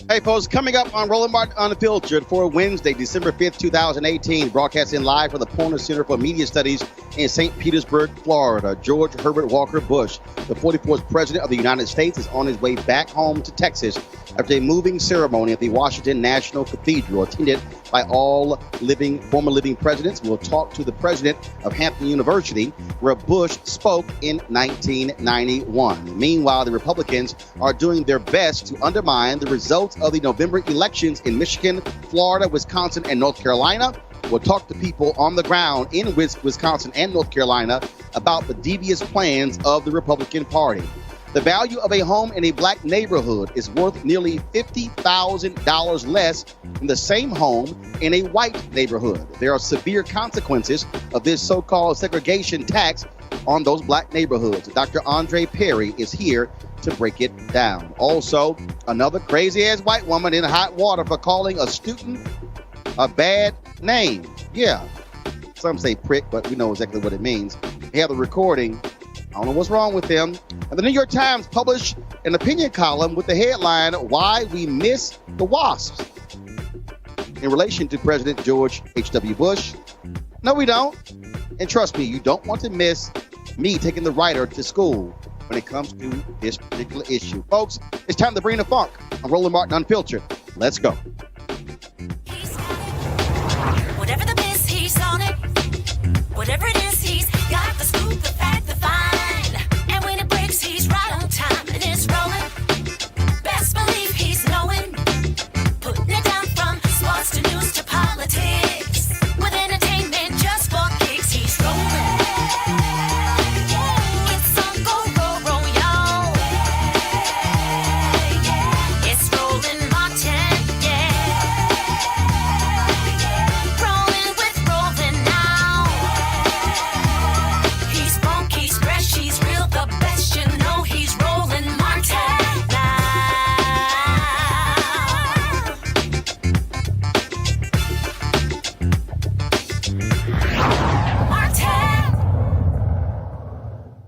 Hey, folks, coming up on Roland Martin Unfiltered for Wednesday, December 5th, 2018, broadcasting live from the Poynter Center for Media Studies in St. Petersburg, Florida. George Herbert Walker Bush, the 44th President of the United States, is on his way back home to Texas after a moving ceremony at the Washington National Cathedral, attended by all former living presidents. We'll talk to the president of Hampton University, where Bush spoke in 1991. Meanwhile, the Republicans are doing their best to undermine the results of the November elections in Michigan, Florida, Wisconsin, and North Carolina. We'll talk to people on the ground in Wisconsin and North Carolina about the devious plans of the Republican Party. The value of a home in a black neighborhood is worth nearly $50,000 less than the same home in a white neighborhood. There are severe consequences of this so-called segregation tax on those black neighborhoods. Dr. Andre Perry is here to break it down. Also, another crazy-ass white woman in hot water for calling a student a bad name. Yeah, some say prick, but we know exactly what it means. We have the recording. I don't know what's wrong with them. And the New York Times published an opinion column with the headline, "Why We Miss the Wasps," in relation to President George H.W. Bush. No, we don't. And trust me, you don't want to miss me taking the writer to school when it comes to this particular issue. Folks, it's time to bring the funk on Roland Martin Unfiltered. Let's go. Whatever the biz, he's on it. Whatever it is, he's got the scoop, the fact, the find. And when it breaks, he's right on time and it's rolling. Best believe he's knowing. Putting it down from sports to news to politics. With entertainment just for kicks, he's rolling. It's on go, y'all. It's Roland Martin, yeah. Rolling with Roland now. He's funk, he's fresh, he's real, the best, you know he's Roland Martin now. Martin.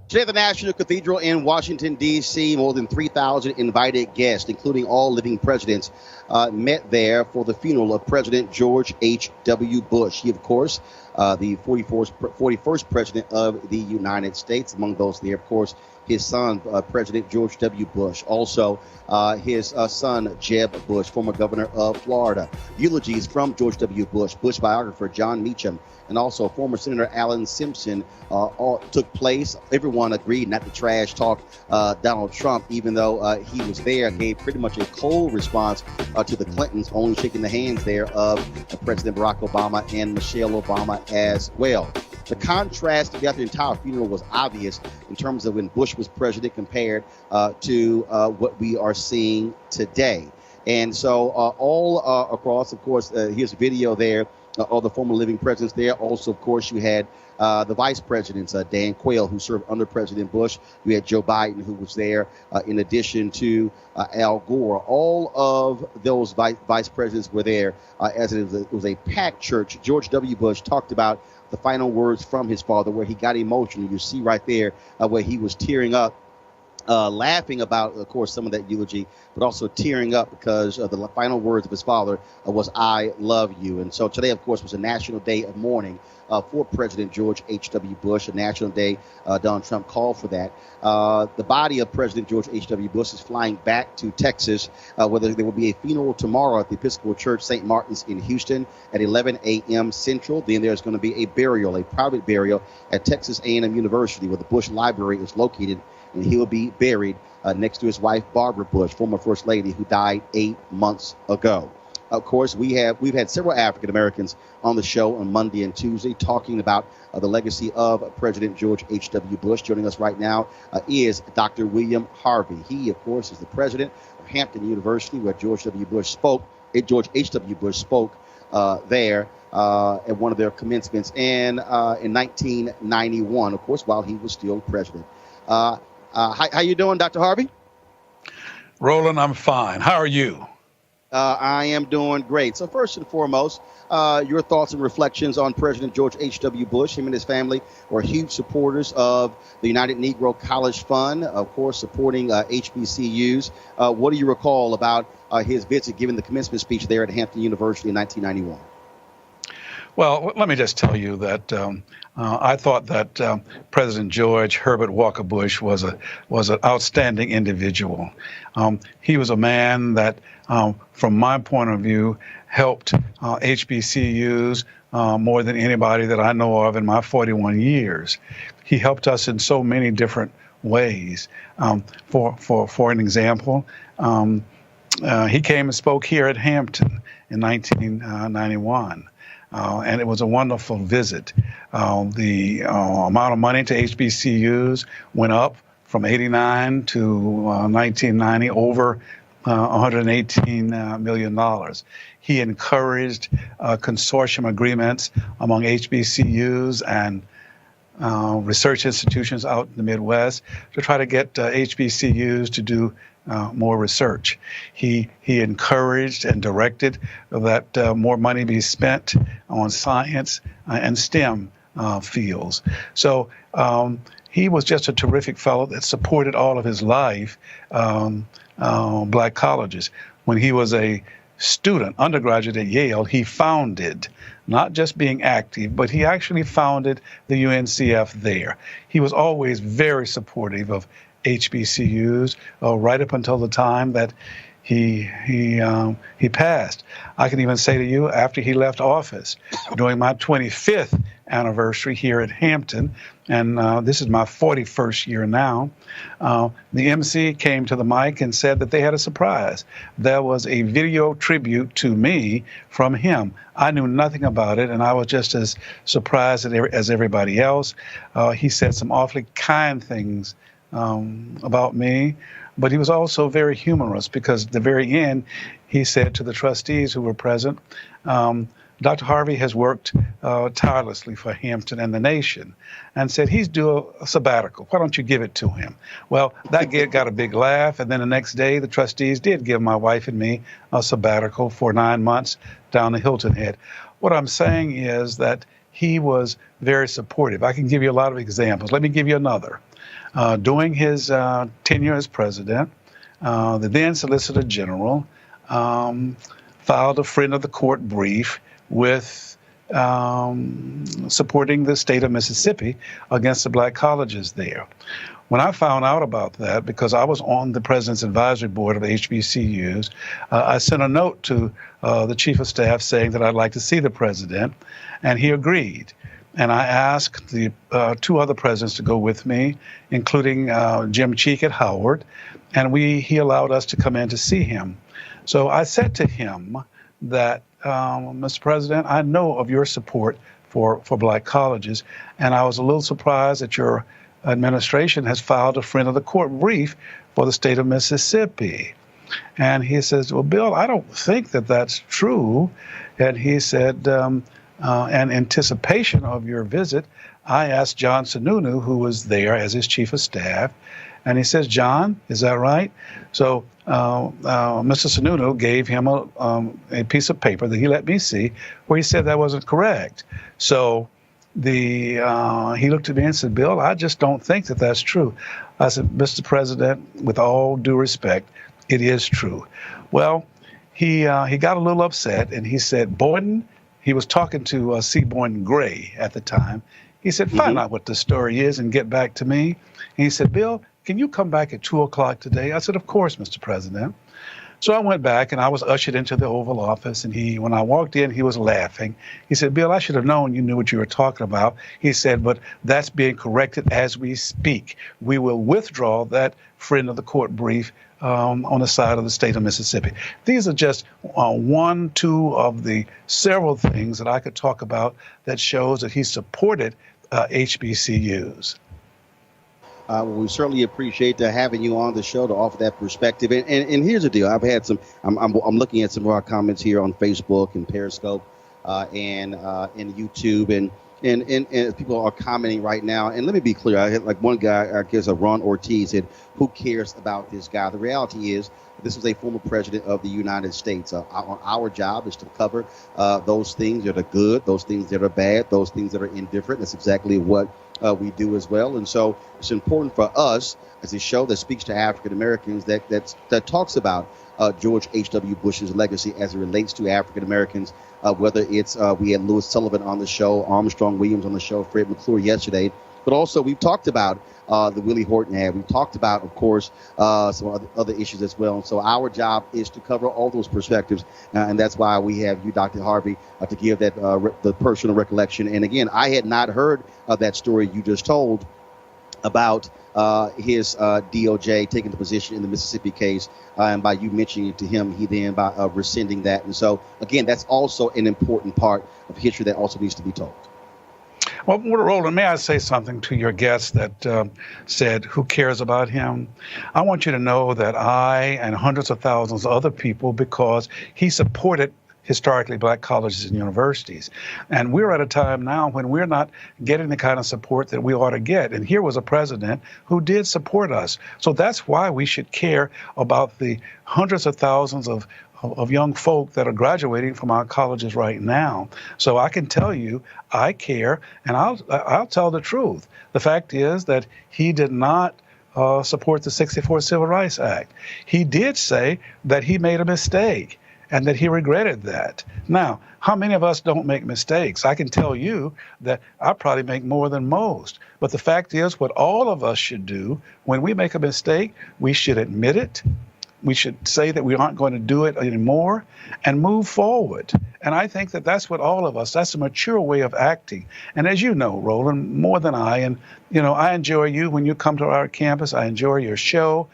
Today at the National Cathedral in Washington, D.C., more than 3,000 invited guests, including all living presidents, met there for the funeral of President George H.W. Bush. He, of course, the 41st President of the United States. Among those there, of course, his son, President George W. Bush. Also, his son, Jeb Bush, former governor of Florida. Eulogies from George W. Bush, Bush biographer John Meacham, and also former Senator Alan Simpson all took place. Everyone agreed not to trash talk Donald Trump, even though he was there, gave pretty much a cold response to the Clintons, only shaking the hands there of President Barack Obama and Michelle Obama as well. The contrast throughout the entire funeral was obvious in terms of when Bush was president compared to what we are seeing today. And so all across, of course, here's a video there of the former living presidents there. Also, of course, you had the vice presidents, Dan Quayle, who served under President Bush. You had Joe Biden, who was there, in addition to Al Gore. All of those vice presidents were there, as it was a packed church. George W. Bush talked about the final words from his father, where he got emotional. You see right there where he was tearing up, laughing about, of course, some of that eulogy, but also tearing up because the final words of his father was, "I love you." And so today, of course, was a national day of mourning for President George H.W. Bush, a national day. Donald Trump called for that. The body of President George H.W. Bush is flying back to Texas, where there will be a funeral tomorrow at the Episcopal Church St. Martin's in Houston at 11 a.m. Central. Then there's going to be a private burial at Texas A&M University, where the Bush Library is located, and he will be buried next to his wife, Barbara Bush, former First Lady, who died 8 months ago. Of course, we've had several African Americans on the show on Monday and Tuesday talking about the legacy of President George H.W. Bush. Joining us right now is Dr. William Harvey. He, of course, is the president of Hampton University, where George H.W. Bush spoke there at one of their commencements in 1991, of course, while he was still president. How you doing, Dr. Harvey? Roland, I'm fine. How are you? I am doing great. So first and foremost, your thoughts and reflections on President George H.W. Bush. Him and his family were huge supporters of the United Negro College Fund, of course, supporting HBCUs. What do you recall about his visit, given the commencement speech there at Hampton University in 1991? Well, let me just tell you that I thought that President George Herbert Walker Bush was an outstanding individual. He was a man that, from my point of view, helped HBCUs more than anybody that I know of in my 41 years. He helped us in so many different ways. For an example, he came and spoke here at Hampton in 1991. And it was a wonderful visit. The amount of money to HBCUs went up from 89 to 1990, over $118 million. He encouraged consortium agreements among HBCUs and research institutions out in the Midwest to try to get HBCUs to do more research. He encouraged and directed that more money be spent on science and STEM fields. So he was just a terrific fellow that supported all of his life black colleges. When he was a student, undergraduate at Yale, he founded, not just being active, but he actually founded the UNCF there. He was always very supportive of HBCUs right up until the time that he passed. I can even say to you, after he left office, during my 25th anniversary here at Hampton, and this is my 41st year now, the MC came to the mic and said that they had a surprise. There was a video tribute to me from him. I knew nothing about it, and I was just as surprised as everybody else. He said some awfully kind things about me, but he was also very humorous, because at the very end, he said to the trustees who were present, Dr. Harvey has worked tirelessly for Hampton and the nation, and said he's due a sabbatical. Why don't you give it to him? Well, that got a big laugh, and then the next day, the trustees did give my wife and me a sabbatical for 9 months down the Hilton Head. What I'm saying is that he was very supportive. I can give you a lot of examples. Let me give you another. During his tenure as president, the then Solicitor General filed a friend of the court brief with supporting the state of Mississippi against the black colleges there. When I found out about that, because I was on the president's advisory board of HBCUs, I sent a note to the chief of staff saying that I'd like to see the president, and he agreed. And I asked the two other presidents to go with me, including Jim Cheek at Howard, and he allowed us to come in to see him. So I said to him that, Mr. President, I know of your support for black colleges, and I was a little surprised that your administration has filed a friend of the court brief for the state of Mississippi. And he says, well, Bill, I don't think that that's true. And he said, in anticipation of your visit, I asked John Sununu, who was there as his chief of staff, and he says, John, is that right? So Mr. Sununu gave him a piece of paper that he let me see where he said that wasn't correct. So he looked at me and said, Bill, I just don't think that that's true. I said, Mr. President, with all due respect, it is true. Well, he got a little upset, and he said, Boynton, he was talking to C. Boynton Gray at the time. He said, find out what the story is and get back to me. And he said, Bill, can you come back at 2 o'clock today? I said, of course, Mr. President. So I went back, and I was ushered into the Oval Office, and when I walked in, he was laughing. He said, Bill, I should have known you knew what you were talking about. He said, but that's being corrected as we speak. We will withdraw that friend of the court brief on the side of the state of Mississippi. These are just one, two of the several things that I could talk about that shows that he supported HBCUs. Well, we certainly appreciate having you on the show to offer that perspective. And here's the deal: I've had some. I'm looking at some of our comments here on Facebook and Periscope and YouTube, and and people are commenting right now. And let me be clear. I had like one guy, I guess, Ron Ortiz said, "Who cares about this guy?" The reality is, this was a former president of the United States. Our job is to cover those things that are good, those things that are bad, those things that are indifferent. That's exactly what we do as well. And so it's important for us as a show that speaks to African Americans that talks about George H.W. Bush's legacy as it relates to African Americans, whether it's we had Louis Sullivan on the show, Armstrong Williams on the show, Fred McClure yesterday. But also we've talked about the Willie Horton ad. We've talked about, of course, some other issues as well. And so our job is to cover all those perspectives. And that's why we have you, Dr. Harvey, to give that the personal recollection. And again, I had not heard of that story you just told about his DOJ taking the position in the Mississippi case. And by you mentioning it to him, he then by rescinding that. And so, again, that's also an important part of history that also needs to be told. Well, Roland, may I say something to your guest that said, who cares about him? I want you to know that I and hundreds of thousands of other people, because he supported historically black colleges and universities. And we're at a time now when we're not getting the kind of support that we ought to get. And here was a president who did support us. So that's why we should care about the hundreds of thousands of young folk that are graduating from our colleges right now. So I can tell you, I care, and I'll tell the truth. The fact is that he did not support the '64 Civil Rights Act. He did say that he made a mistake and that he regretted that. Now, how many of us don't make mistakes? I can tell you that I probably make more than most. But the fact is, what all of us should do when we make a mistake, we should admit it. We should say that we aren't going to do it anymore and move forward. And I think that that's what all of us, that's a mature way of acting. And as you know, Roland, more than I, and I enjoy you when you come to our campus. I enjoy your show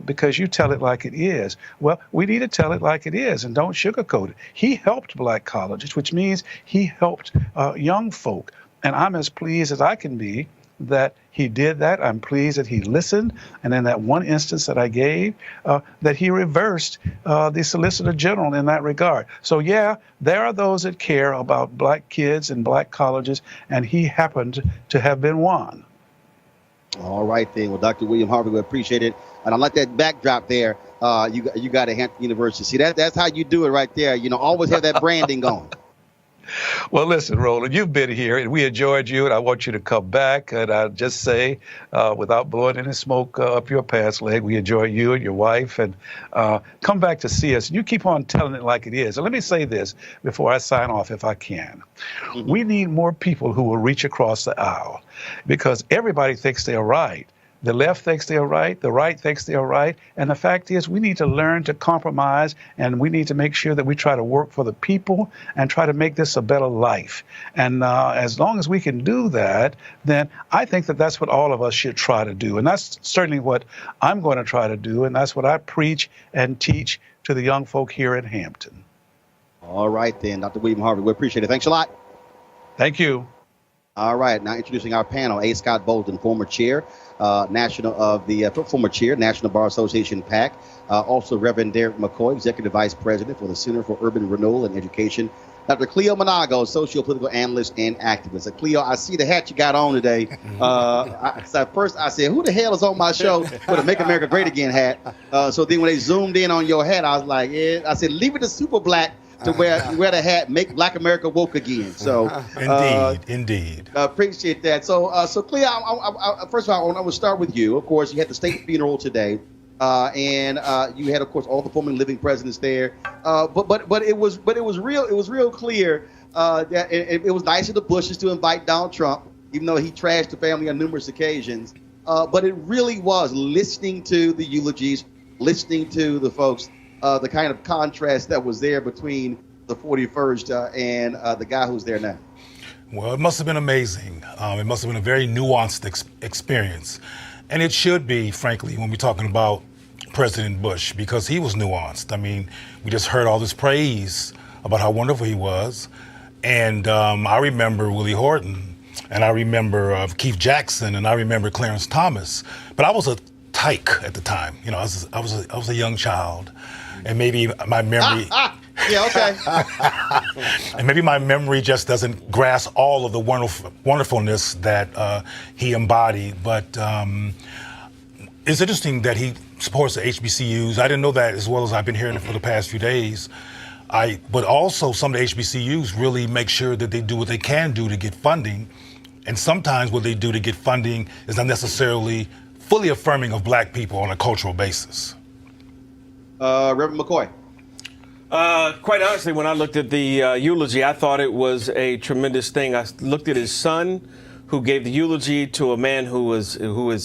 because you tell it like it is. Well, we need to tell it like it is and don't sugarcoat it. He helped black colleges, which means he helped young folk. And I'm as pleased as I can be that he did that. I'm pleased that he listened. And in that one instance that I gave, that he reversed the Solicitor General in that regard. So, yeah, there are those that care about black kids and black colleges, and he happened to have been one. All right, then. Well, Dr. William Harvey, we appreciate it. And I like that backdrop there. You got at Hampton University. See, that's how you do it right there. Always have that branding going. Well, listen, Roland, you've been here, and we enjoyed you, and I want you to come back. And I'll just say, without blowing any smoke up your pants leg, we enjoy you and your wife, and come back to see us. And you keep on telling it like it is. And let me say this before I sign off, if I can. Mm-hmm. We need more people who will reach across the aisle, because everybody thinks they're right. The left thinks they're right, the right thinks they're right, and the fact is we need to learn to compromise, and we need to make sure that we try to work for the people and try to make this a better life. And as long as we can do that, then I think that that's what all of us should try to do. And that's certainly what I'm going to try to do, and that's what I preach and teach to the young folk here in Hampton. All right, then, Dr. William Harvey, we appreciate it. Thanks a lot. Thank you. All right, now introducing our panel, A. Scott Bolden, former chair, National Bar Association PAC. Also, Reverend Derek McCoy, Executive Vice President for the Center for Urban Renewal and Education. Dr. Cleo Monago, socio-political analyst and activist. Cleo, I see the hat you got on today. First I said, who the hell is on my show with a Make America Great Again hat? So then when they zoomed in on your hat, I was like, yeah. I said, leave it to super black to wear the hat, make Black America woke again. So indeed. Appreciate that. So Cleo, first of all, I want to start with you. Of course, you had the state funeral today, and you had, of course, all the former living presidents there. But it was real clear that it was nice of the Bushes to invite Donald Trump, even though he trashed the family on numerous occasions. But it really was listening to the eulogies, listening to the folks. The kind of contrast that was there between the 41st and the guy who's there now. Well, it must have been amazing. It must have been a very nuanced experience. And it should be, frankly, when we're talking about President Bush, because he was nuanced. I mean, we just heard all this praise about how wonderful he was. And I remember Willie Horton, and I remember Keith Jackson, and I remember Clarence Thomas. But I was a tyke at the time. I was a young child. And maybe my memory Yeah, okay. And maybe my memory just doesn't grasp all of the wonderfulness that he embodied. But it's interesting that he supports the HBCUs. I didn't know that as well as I've been hearing it for the past few days. But also some of the HBCUs really make sure that they do what they can do to get funding. And sometimes what they do to get funding is not necessarily fully affirming of black people on a cultural basis. Reverend McCoy. Quite honestly, when I looked at the eulogy, I thought it was a tremendous thing. I looked at his son, who gave the eulogy to a man who was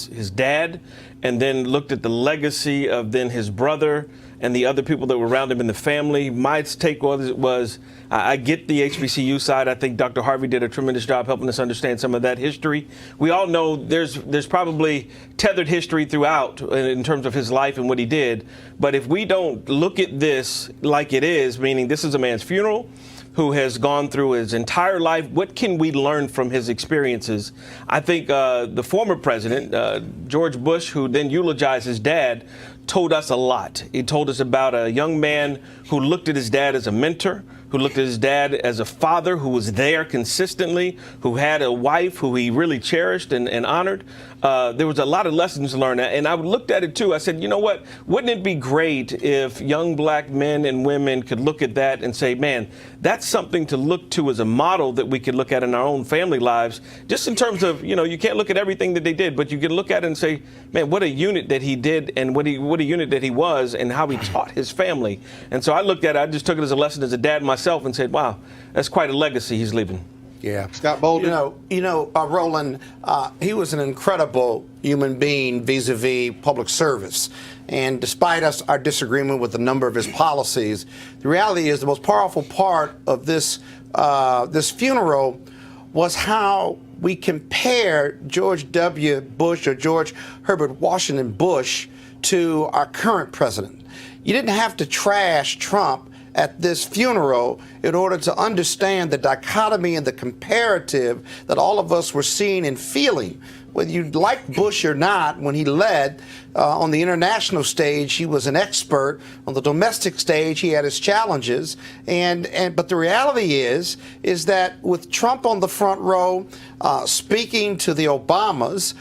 his dad, and then looked at the legacy of then his brother and the other people that were around him in the family. My take was I get the HBCU side. I think Dr. Harvey did a tremendous job helping us understand some of that history. We all know there's probably tethered history throughout in terms of his life and what he did. But if we don't look at this like it is, meaning this is a man's funeral, who has gone through his entire life, what can we learn from his experiences? I think the former president, George Bush, who then eulogized his dad, told us a lot. He told us about a young man who looked at his dad as a mentor, who looked at his dad as a father who was there consistently, who had a wife who he really cherished and honored. There was a lot of lessons learned. And I looked at it, too. I said, you know what? Wouldn't it be great if young black men and women could look at that and say, man, that's something to look to as a model that we could look at in our own family lives, just in terms of, you can't look at everything that they did, but you can look at it and say, man, what a unit that he did and what a unit that he was and how he taught his family. And so I looked at it, I just took it as a lesson as a dad myself and said, wow, that's quite a legacy he's leaving. Yeah. Scott Bolden. Roland, he was an incredible human being vis-a-vis public service. And despite our disagreement with a number of his policies, the reality is the most powerful part of this funeral was how we compare George W. Bush or George Herbert Washington Bush to our current president. You didn't have to trash Trump at this funeral in order to understand the dichotomy and the comparative that all of us were seeing and feeling. Whether you like Bush or not, when he led on the international stage, he was an expert. On the domestic stage, he had his challenges. But the reality is that with Trump on the front row, speaking to the Obamas,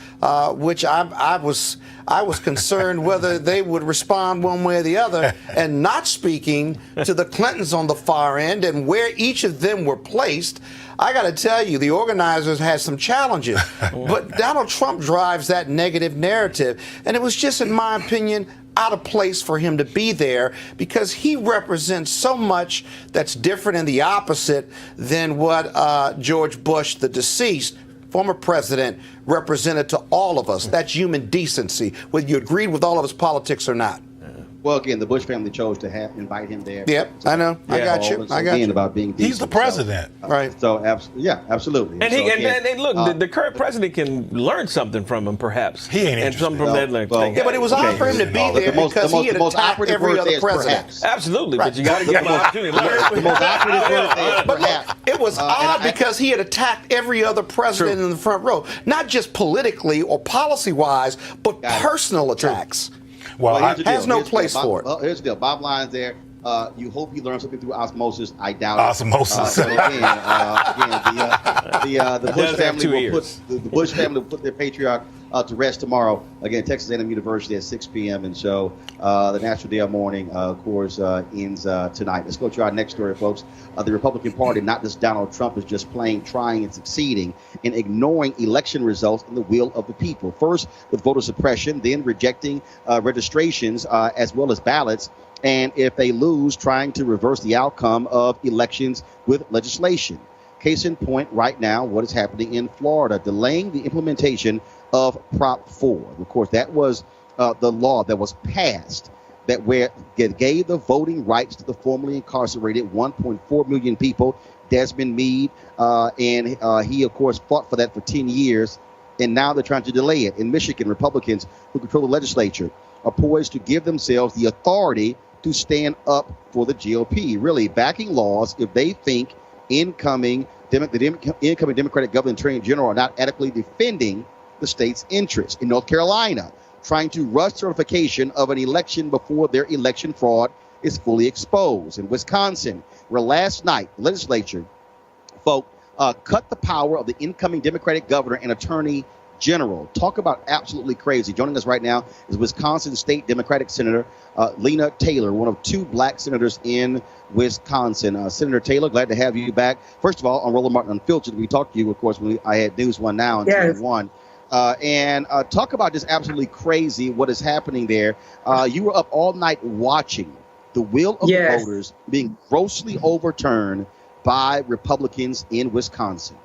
which I was concerned whether they would respond one way or the other, and not speaking to the Clintons on the far end and where each of them were placed. I got to tell you, the organizers had some challenges, but Donald Trump drives that negative narrative. And it was just, in my opinion, out of place for him to be there because he represents so much that's different and the opposite than what George Bush, the deceased, former president, represented to all of us. That's human decency, whether you agreed with all of his politics or not. Well, again, the Bush family chose to invite him there. Yep, I know. I got you. I got you. About being decent. He's the president. Right. So, absolutely. And look, the current president can learn something from him, perhaps. He ain't and something from that. Yeah, but it was odd for him to be there because he had attacked every other president. Absolutely, but you got to give him an opportunity to learn. The most operative word there is perhaps. It was odd because he had attacked every other president in the front row, not just politically or policy-wise, but personal attacks. Well, has no place for it. Well, here's the deal. Bottom line is there. You hope you learn something through osmosis. I doubt osmosis. It. The Bush family will put their patriarch to rest tomorrow. Again, Texas A&M University at 6 p.m. And so the National Day of Mourning, of course, ends tonight. Let's go to our next story, folks. The Republican Party, not just Donald Trump, is just trying and succeeding in ignoring election results and the will of the people. First, with voter suppression, then rejecting registrations as well as ballots. And if they lose, trying to reverse the outcome of elections with legislation. Case in point right now, what is happening in Florida, delaying the implementation of Prop 4. Of course, that was the law that was passed that gave the voting rights to the formerly incarcerated 1.4 million people, Desmond Meade, and he, of course, fought for that for 10 years, and now they're trying to delay it. In Michigan, Republicans who control the legislature are poised to give themselves the authority to stand up for the GOP, really backing laws if they think the incoming Democratic governor and attorney general are not adequately defending the state's interests. In North Carolina, trying to rush certification of an election before their election fraud is fully exposed. In Wisconsin, where last night the legislature, cut the power of the incoming Democratic governor and attorney general. Talk about absolutely crazy. Joining us right now is Wisconsin State Democratic Senator Lena Taylor, one of 2 black senators in Wisconsin. Senator Taylor, glad to have you back. First of all, on Roland Martin Unfiltered, we talked to you, of course, when I had News One Now and Yes. TV1. And talk about just absolutely crazy what is happening there. You were up all night watching the will of Yes. the voters being grossly overturned by Republicans in Wisconsin.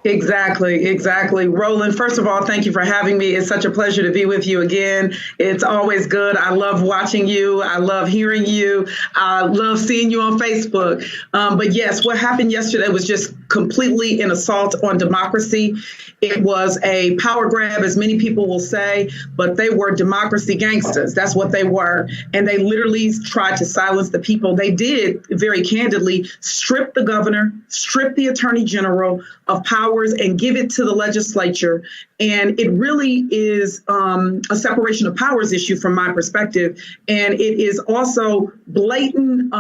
Exactly. Roland, first of all, thank you for having me. It's such a pleasure to be with you again. It's always good. I love watching you. I love hearing you. I love seeing you on Facebook. But yes, what happened yesterday was just completely an assault on democracy. It was a power grab, as many people will say, but they were democracy gangsters. That's what they were. And they literally tried to silence the people. They did, very candidly, strip the governor, strip the attorney general of powers and give it to the legislature. And it really is a separation of powers issue from my perspective. And it is also blatant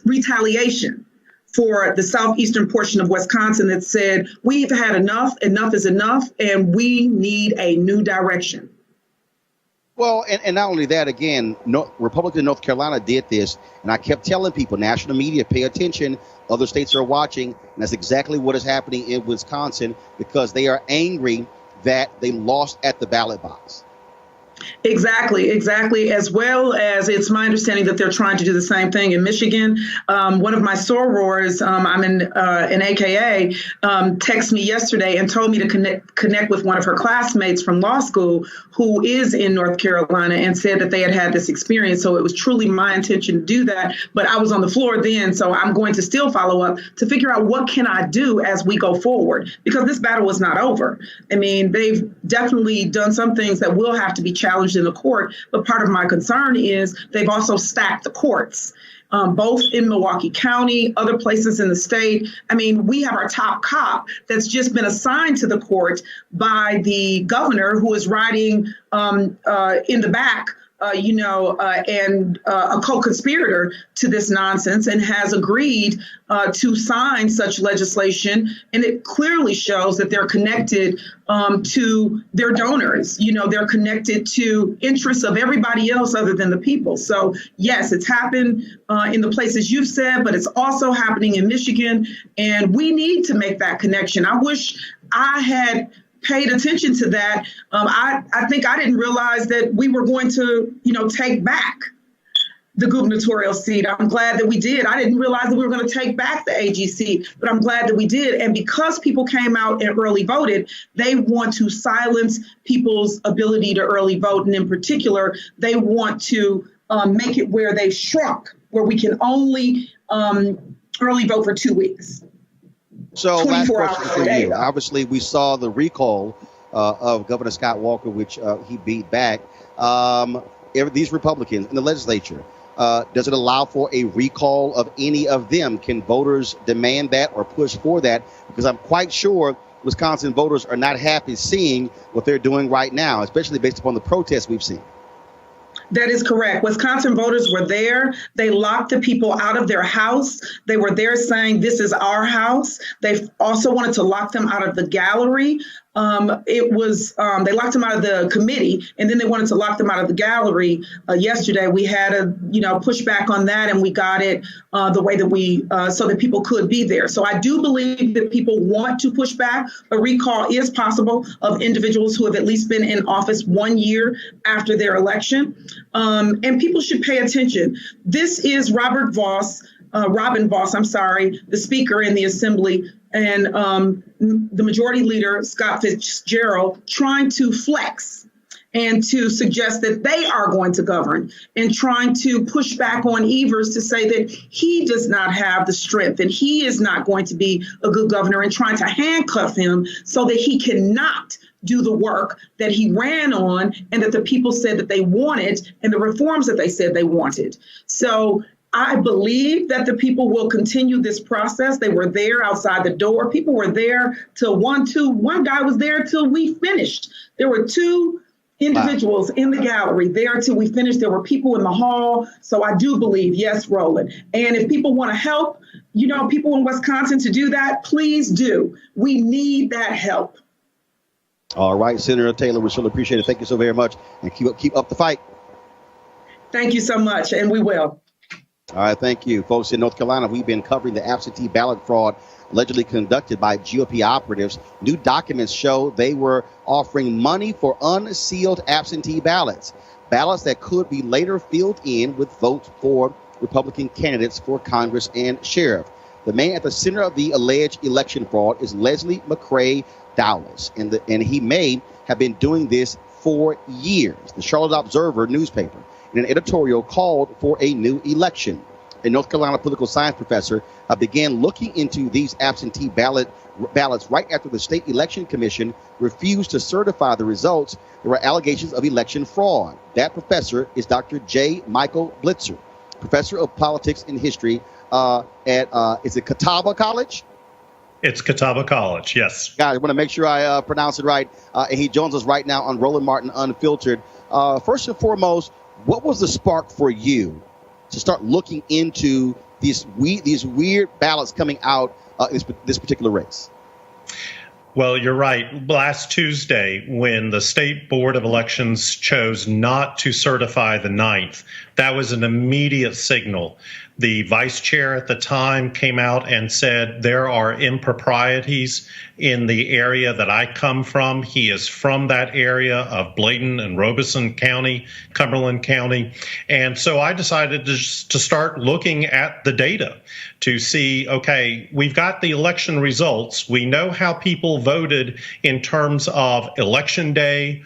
retaliation for the southeastern portion of Wisconsin that said, we've had enough is enough, and we need a new direction. Well, and not only that, again, Republicans in North Carolina did this, and I kept telling people, national media, pay attention. Other states are watching, and that's exactly what is happening in Wisconsin because they are angry that they lost at the ballot box. Exactly. As well as it's my understanding that they're trying to do the same thing in Michigan. One of my sorors, I'm in an AKA, texted me yesterday and told me to connect with one of her classmates from law school who is in North Carolina and said that they had this experience. So it was truly my intention to do that. But I was on the floor then, so I'm going to still follow up to figure out what can I do as we go forward, because this battle is not over. I mean, they've definitely done some things that will have to be challenged in the court. But part of my concern is they've also stacked the courts, both in Milwaukee County, other places in the state. I mean, we have our top cop that's just been assigned to the court by the governor, who is riding in the back, and a co-conspirator to this nonsense, and has agreed to sign such legislation. And it clearly shows that they're connected to their donors. They're connected to interests of everybody else other than the people. So, yes, it's happened in the places you've said, but it's also happening in Michigan. And we need to make that connection. I wish I had paid attention to that. I think I didn't realize that we were going to, take back the gubernatorial seat. I'm glad that we did. I didn't realize that we were going to take back the AG seat, but I'm glad that we did. And because people came out and early voted, they want to silence people's ability to early vote. And in particular, they want to make it where they shrunk, where we can only early vote for 2 weeks. So last 24 question hours for a day. you. Obviously, we saw the recall of Governor Scott Walker, which he beat back. These Republicans in the legislature, does it allow for a recall of any of them? Can voters demand that or push for that? Because I'm quite sure Wisconsin voters are not happy seeing what they're doing right now, especially based upon the protests we've seen. That is correct. Wisconsin voters were there. They locked the people out of their house. They were there saying, this is our house. They also wanted to lock them out of the gallery. They locked them out of the committee, and then they wanted to lock them out of the gallery. Yesterday, we had a pushback on that, and we got it the way that so that people could be there. So I do believe that people want to push back. A recall is possible of individuals who have at least been in office 1 year after their election. And people should pay attention. This is Robin Vos, the Speaker in the Assembly, and the Majority Leader, Scott Fitzgerald, trying to flex and to suggest that they are going to govern, and trying to push back on Evers to say that he does not have the strength and he is not going to be a good governor, and trying to handcuff him so that he cannot do the work that he ran on and that the people said that they wanted, and the reforms that they said they wanted. So I believe that the people will continue this process. They were there outside the door. People were there till 1, 2. One guy was there till we finished. There were 2 individuals in the gallery there until we finished. There were people in the hall. So I do believe, yes, Roland. And if people want to help, people in Wisconsin to do that, please do. We need that help. All right, Senator Taylor, we certainly appreciate it. Thank you so very much. And keep up the fight. Thank you so much. And we will. All right, thank you. Folks, in North Carolina, we've been covering the absentee ballot fraud allegedly conducted by GOP operatives. New documents show they were offering money for unsealed absentee ballots that could be later filled in with votes for Republican candidates for Congress and sheriff. The man at the center of the alleged election fraud is Leslie McCrae Dowles, and he may have been doing this for years. The Charlotte Observer newspaper, in an editorial, called for a new election. A North Carolina political science professor began looking into these absentee ballots right after the State Election Commission refused to certify the results. There were allegations of election fraud. That professor is Dr. J. Michael Blitzer, professor of politics and history is it Catawba College? It's Catawba College, yes. Guys, I want to make sure I pronounce it right. And he joins us right now on Roland Martin Unfiltered. First and foremost, what was the spark for you to start looking into these weird ballots coming out in this particular race? Well, you're right. Last Tuesday, when the State Board of Elections chose not to certify the 9th, that was an immediate signal. The vice chair at the time came out and said there are improprieties in the area that I come from. He is from that area of Bladen and Robeson County, Cumberland County. And so I decided to start looking at the data to see, okay, we've got the election results. We know how people voted in terms of election day,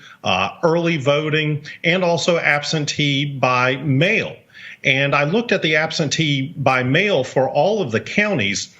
early voting, and also absentee by mail. And I looked at the absentee by mail for all of the counties,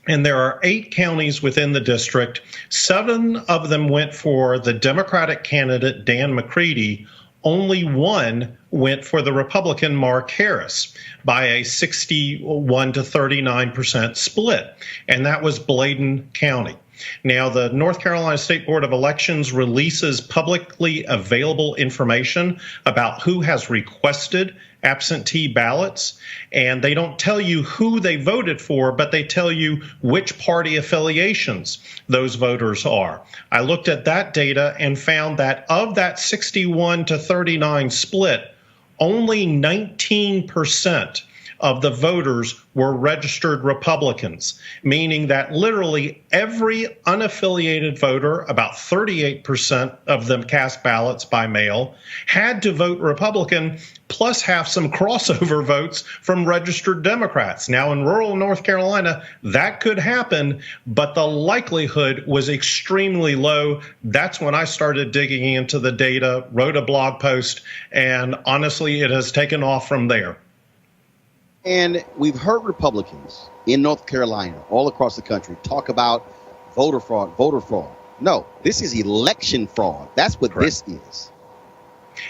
and there are 8 counties within the district. 7 of them went for the Democratic candidate, Dan McCready. Only 1 went for the Republican, Mark Harris, by a 61 to 39% split, and that was Bladen County. Now, the North Carolina State Board of Elections releases publicly available information about who has requested absentee ballots, and they don't tell you who they voted for, but they tell you which party affiliations those voters are. I looked at that data and found that of that 61 to 39 split, only 19% of the voters were registered Republicans, meaning that literally every unaffiliated voter, about 38% of them cast ballots by mail, had to vote Republican, plus have some crossover votes from registered Democrats. Now, in rural North Carolina, that could happen, but the likelihood was extremely low. That's when I started digging into the data, wrote a blog post, and honestly, it has taken off from there. And we've heard Republicans in North Carolina, all across the country, talk about voter fraud. No, this is election fraud. That's what Correct. This is.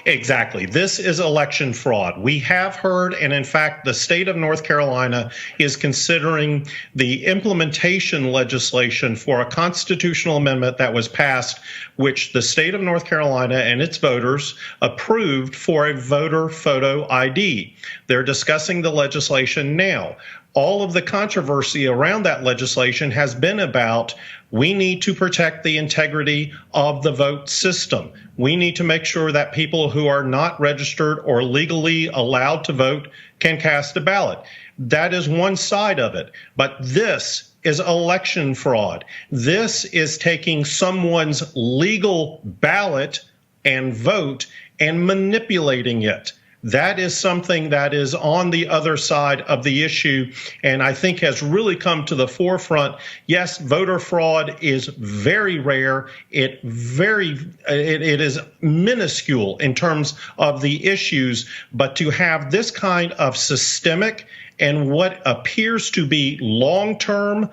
Exactly. This is election fraud. We have heard, and in fact, the state of North Carolina is considering the implementation legislation for a constitutional amendment that was passed, which the state of North Carolina and its voters approved for a voter photo ID. They're discussing the legislation now. All of the controversy around that legislation has been about we need to protect the integrity of the vote system. We need to make sure that people who are not registered or legally allowed to vote can cast a ballot. That is one side of it. But this is election fraud. This is taking someone's legal ballot and vote and manipulating it. That is something that is on the other side of the issue, and I think has really come to the forefront. Yes, voter fraud is very rare. It is minuscule in terms of the issues, but to have this kind of systemic and what appears to be long-term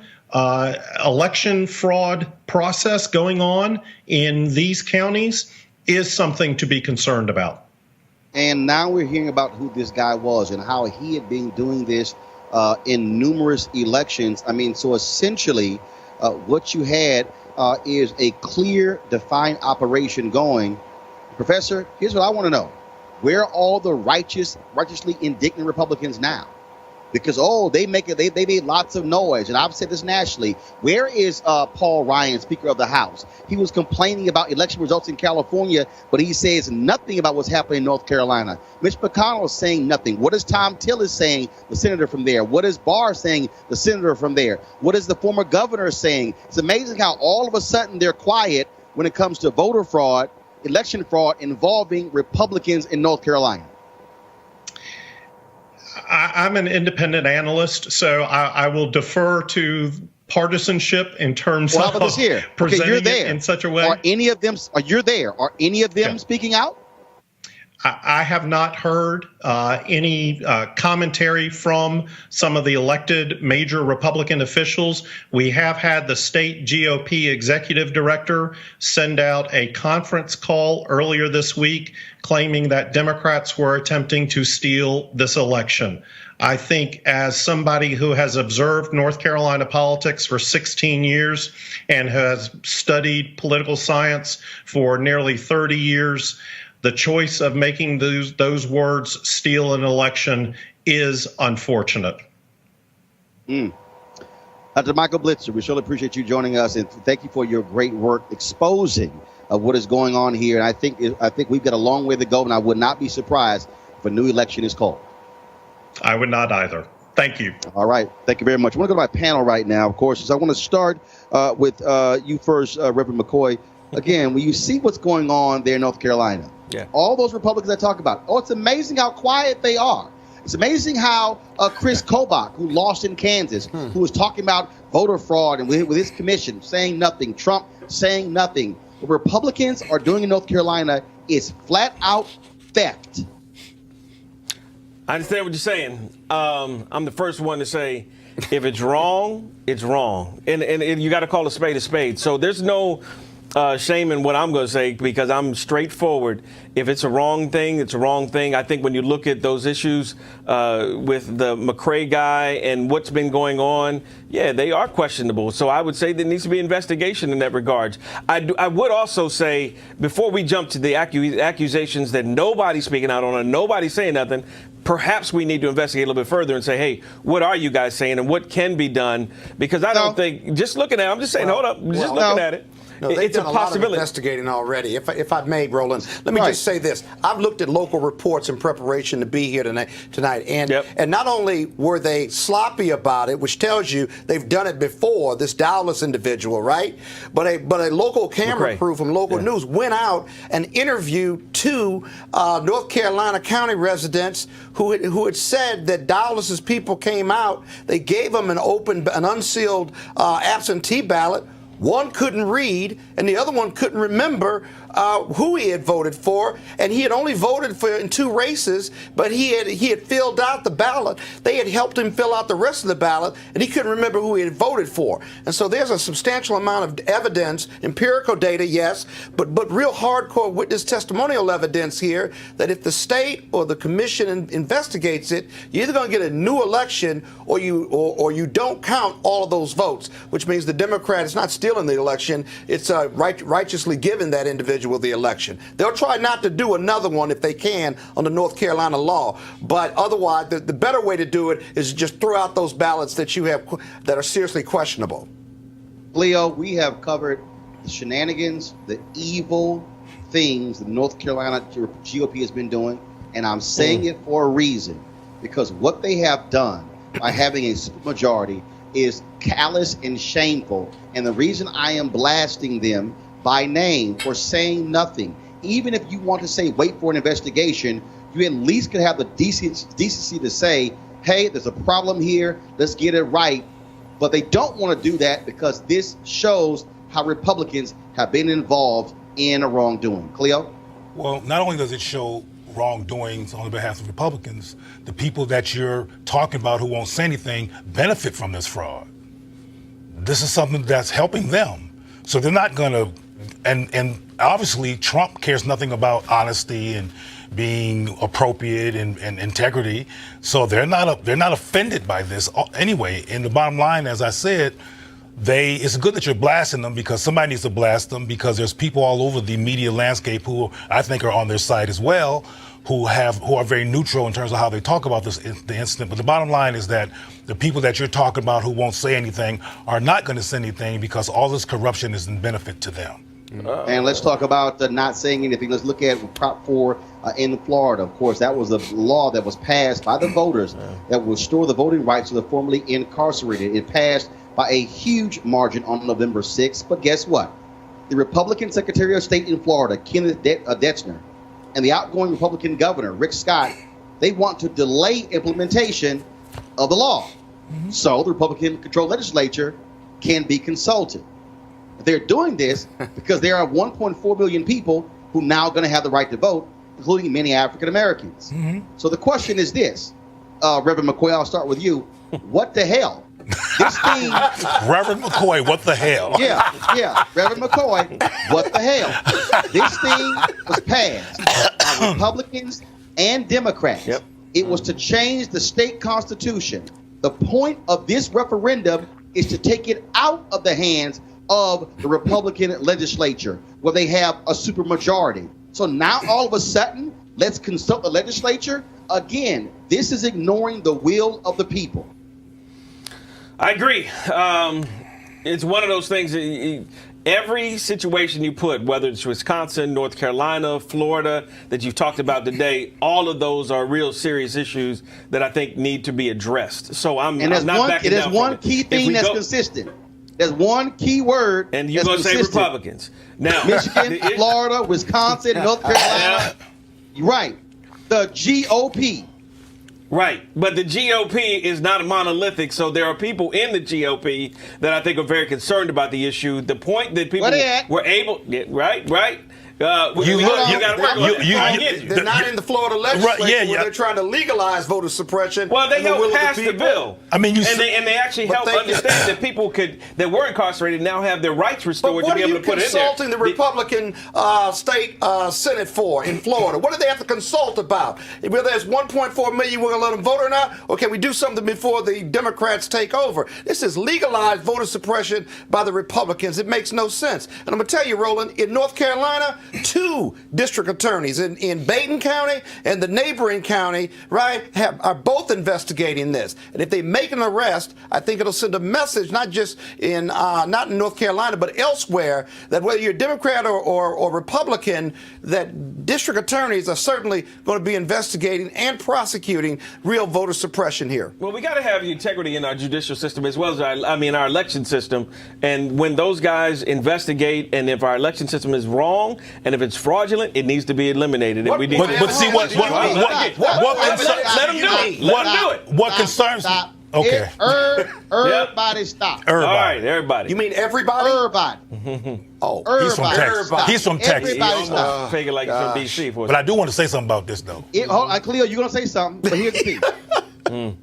election fraud process going on in these counties is something to be concerned about. And now we're hearing about who this guy was and how he had been doing this in numerous elections. I mean, so essentially what you had is a clear, defined operation going to Professor, here's what I want to know. Where are all the righteously indignant Republicans now? Because, they made lots of noise. And I've said this nationally. Where is Paul Ryan, Speaker of the House? He was complaining about election results in California, but he says nothing about what's happening in North Carolina. Mitch McConnell is saying nothing. What is Tom Tillis saying, the senator from there? What is Barr saying, the senator from there? What is the former governor saying? It's amazing how all of a sudden they're quiet when it comes to voter fraud, election fraud involving Republicans in North Carolina. I'm an independent analyst, so I will defer to partisanship in terms of presenting it in such a way. Are any of them speaking out? I have not heard any commentary from some of the elected major Republican officials. We have had the state GOP executive director send out a conference call earlier this week claiming that Democrats were attempting to steal this election. I think as somebody who has observed North Carolina politics for 16 years and has studied political science for nearly 30 years, the choice of making those words steal an election is unfortunate. Dr. Michael Blitzer, we surely appreciate you joining us, and thank you for your great work exposing what is going on here. And I think we've got a long way to go, and I would not be surprised if a new election is called. I would not either. Thank you. All right. Thank you very much. I want to go to my panel right now, of course. So I want to start with you first, Reverend McCoy. Again, when you see what's going on there in North Carolina, all those Republicans I talk about, it's amazing how quiet they are. It's amazing how Chris Kobach, who lost in Kansas, who was talking about voter fraud and with his commission saying nothing, Trump saying nothing. What Republicans are doing in North Carolina is flat out theft. I understand what you're saying. I'm the first one to say, if it's wrong, it's wrong. And you got to call a spade a spade. So there's no shame in what I'm going to say because I'm straightforward. If it's a wrong thing, it's a wrong thing. I think when you look at those issues with the McCrae guy and what's been going on, they are questionable. So I would say there needs to be investigation in that regard. I would also say, before we jump to the accusations that nobody's speaking out on and nobody's saying nothing, perhaps we need to investigate a little bit further and say, hey, what are you guys saying and what can be done? Because I don't think, just looking at it, I'm just saying, hold up, just looking at it. No, they've done a lot of investigating already. If I may, Roland, let me just say this. I've looked at local reports in preparation to be here tonight, and not only were they sloppy about it, which tells you they've done it before, this Dowless individual, right? But a local camera crew from local news went out and interviewed two North Carolina County residents who had said that Dowless's people came out. They gave them an unsealed absentee ballot. One couldn't read, and the other one couldn't remember who he had voted for, and he had only voted for in two races, but he had filled out the ballot. They had helped him fill out the rest of the ballot, and he couldn't remember who he had voted for. And so there's a substantial amount of evidence, empirical data, yes, but real hardcore witness testimonial evidence here that if the state or the commission investigates it, you're either going to get a new election or you don't count all of those votes, which means the Democrat is not stealing the election, it's righteously giving that individual the election. They'll try not to do another one if they can under North Carolina law, but otherwise the better way to do it is just throw out those ballots that you have that are seriously questionable. Leo, we have covered the shenanigans, the evil things the North Carolina GOP has been doing, and I'm saying it for a reason, because what they have done by having a supermajority is callous and shameful, and the reason I am blasting them by name for saying nothing, even if you want to say wait for an investigation, you at least could have the decency to say, hey, there's a problem here, let's get it right. But they don't want to do that because this shows how Republicans have been involved in a wrongdoing. Cleo? Well, not only does it show wrongdoings on the behalf of Republicans, the people that you're talking about who won't say anything benefit from this fraud. This is something that's helping them. So they're not going to, and obviously Trump cares nothing about honesty and being appropriate and integrity. So they're not offended by this anyway. And the bottom line, as I said, it's good that you're blasting them, because somebody needs to blast them, because there's people all over the media landscape who I think are on their side as well, who are very neutral in terms of how they talk about the incident. But the bottom line is that the people that you're talking about who won't say anything are not going to say anything, because all this corruption is in benefit to them. And let's talk about not saying anything. Let's look at Prop 4 in Florida. Of course, that was a law that was passed by the voters that will restore the voting rights of the formerly incarcerated. It passed by a huge margin on November 6th. But guess what? The Republican Secretary of State in Florida, Kenneth Detzner, and the outgoing Republican governor, Rick Scott, they want to delay implementation of the law. So the Republican-controlled legislature can be consulted. They're doing this because there are 1.4 million people who now going to have the right to vote, including many African Americans. So the question is this, Reverend McCoy, I'll start with you. What the hell? This thing, Reverend McCoy, what the hell? Yeah, Reverend McCoy, what the hell? This thing was passed by Republicans and Democrats. It was to change the state constitution. The point of this referendum is to take it out of the hands of the Republican legislature, where they have a supermajority. So now all of a sudden, let's consult the legislature. Again, this is ignoring the will of the people. I agree. It's one of those things that every situation you put, whether it's Wisconsin, North Carolina, Florida, that you've talked about today, all of those are real serious issues that I think need to be addressed. So I'm not backing down from it. There's one key thing that's consistent. There's one key word. And you're going to say Republicans. Now, Michigan, Florida, Wisconsin, North Carolina. Right. The GOP. Right. But the GOP is not monolithic. So there are people in the GOP that I think are very concerned about the issue. The point that people were able. Right. They're not in the Florida legislature where they're trying to legalize voter suppression. Well, they helped pass the bill. I mean, they actually helped understand that people that were incarcerated now have their rights restored to be able to put it in there. What are you consulting the Republican state Senate for in Florida? What do they have to consult about? Whether there's 1.4 million, we're going to let them vote or not? Or can we do something before the Democrats take over? This is legalized voter suppression by the Republicans. It makes no sense. And I'm going to tell you, Roland, in North Carolina, 2 district attorneys in Baden County and the neighboring county, right, are both investigating this. And if they make an arrest, I think it'll send a message, not just not in North Carolina, but elsewhere, that whether you're Democrat or Republican, that district attorneys are certainly going to be investigating and prosecuting real voter suppression here. Well, we got to have integrity in our judicial system as well as our election system. And when those guys investigate, and if our election system is wrong, and if it's fraudulent, it needs to be eliminated. But see what concerns me. Okay. Everybody stop. All right, everybody. You mean everybody? Everybody. Oh, he's from Texas. He's from Texas. Everybody stop. Figure like he's from D.C. But I do want to say something about this, though. Hold on, Cleo, you're going to say something, but here's the thing.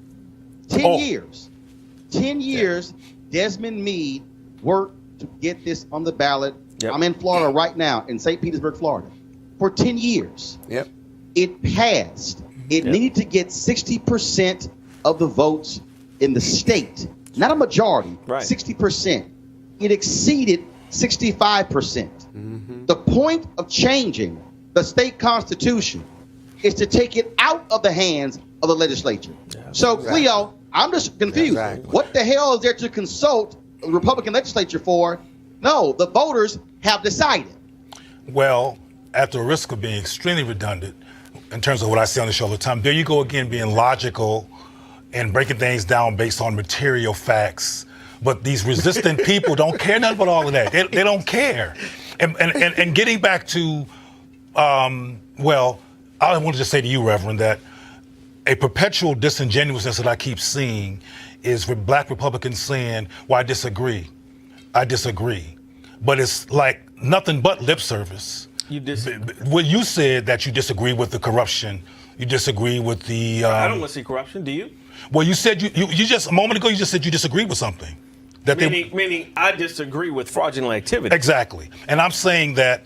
10 years, Desmond Meade worked to get this on the ballot. Yep. I'm in Florida right now, in St. Petersburg, Florida, for 10 years. Yep. It passed. It needed to get 60% of the votes in the state, not a majority, 60%. It exceeded 65%. The point of changing the state constitution is to take it out of the hands of the legislature. So, Cleo, I'm just confused. What the hell is there to consult the Republican legislature for? No, the voters have decided. Well, at the risk of being extremely redundant in terms of what I say on the show all the time, there you go again, being logical and breaking things down based on material facts. But these resistant people don't care nothing about all of that. They don't care. And getting back to, well, I want to just say to you, Reverend, that a perpetual disingenuousness that I keep seeing is with black Republicans saying, well, I disagree. But it's like nothing but lip service. Well, you said that you disagree with the corruption. You disagree with the... I don't want to see corruption. Do you? Well, you said you just, a moment ago, you just said you disagree with something. Meaning I disagree with fraudulent activity. Exactly. And I'm saying that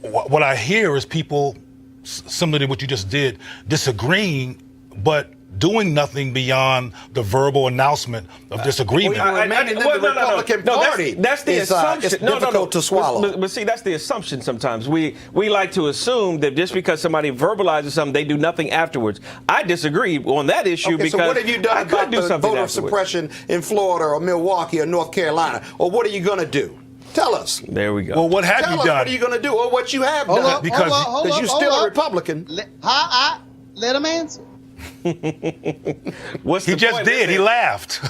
what I hear is people, similar to what you just did, disagreeing, but doing nothing beyond the verbal announcement of disagreement. Remaining in the Republican Party that's the assumption. It's difficult to swallow. But see, that's the assumption sometimes. We like to assume that just because somebody verbalizes something, they do nothing afterwards. I disagree on that issue because so what have you done about the voter suppression in Florida or Milwaukee or North Carolina? Or what are you going to do? Tell us. There we go. Well, what have Tell you us done? what are you going to do or what you have done? Because you're still a Republican. Let him answer. What's he the just point? did. He laughed.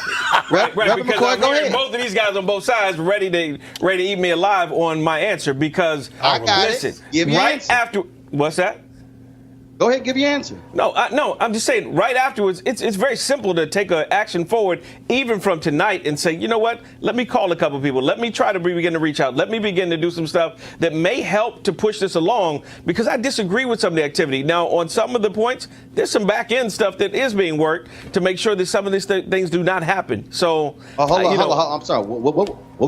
Right, Reverend because McCoy, I'm go hearing ahead. both of these guys on both sides ready to eat me alive on my answer because I got listen, it. Give your right answer. after what's that? Go ahead, give your answer. No, I'm just saying right afterwards, it's very simple to take an action forward, even from tonight, and say, you know what, let me call a couple people. Let me try to begin to reach out. Let me begin to do some stuff that may help to push this along because I disagree with some of the activity. Now, on some of the points, there's some back end stuff that is being worked to make sure that some of these things do not happen. So, hold on. I'm sorry. What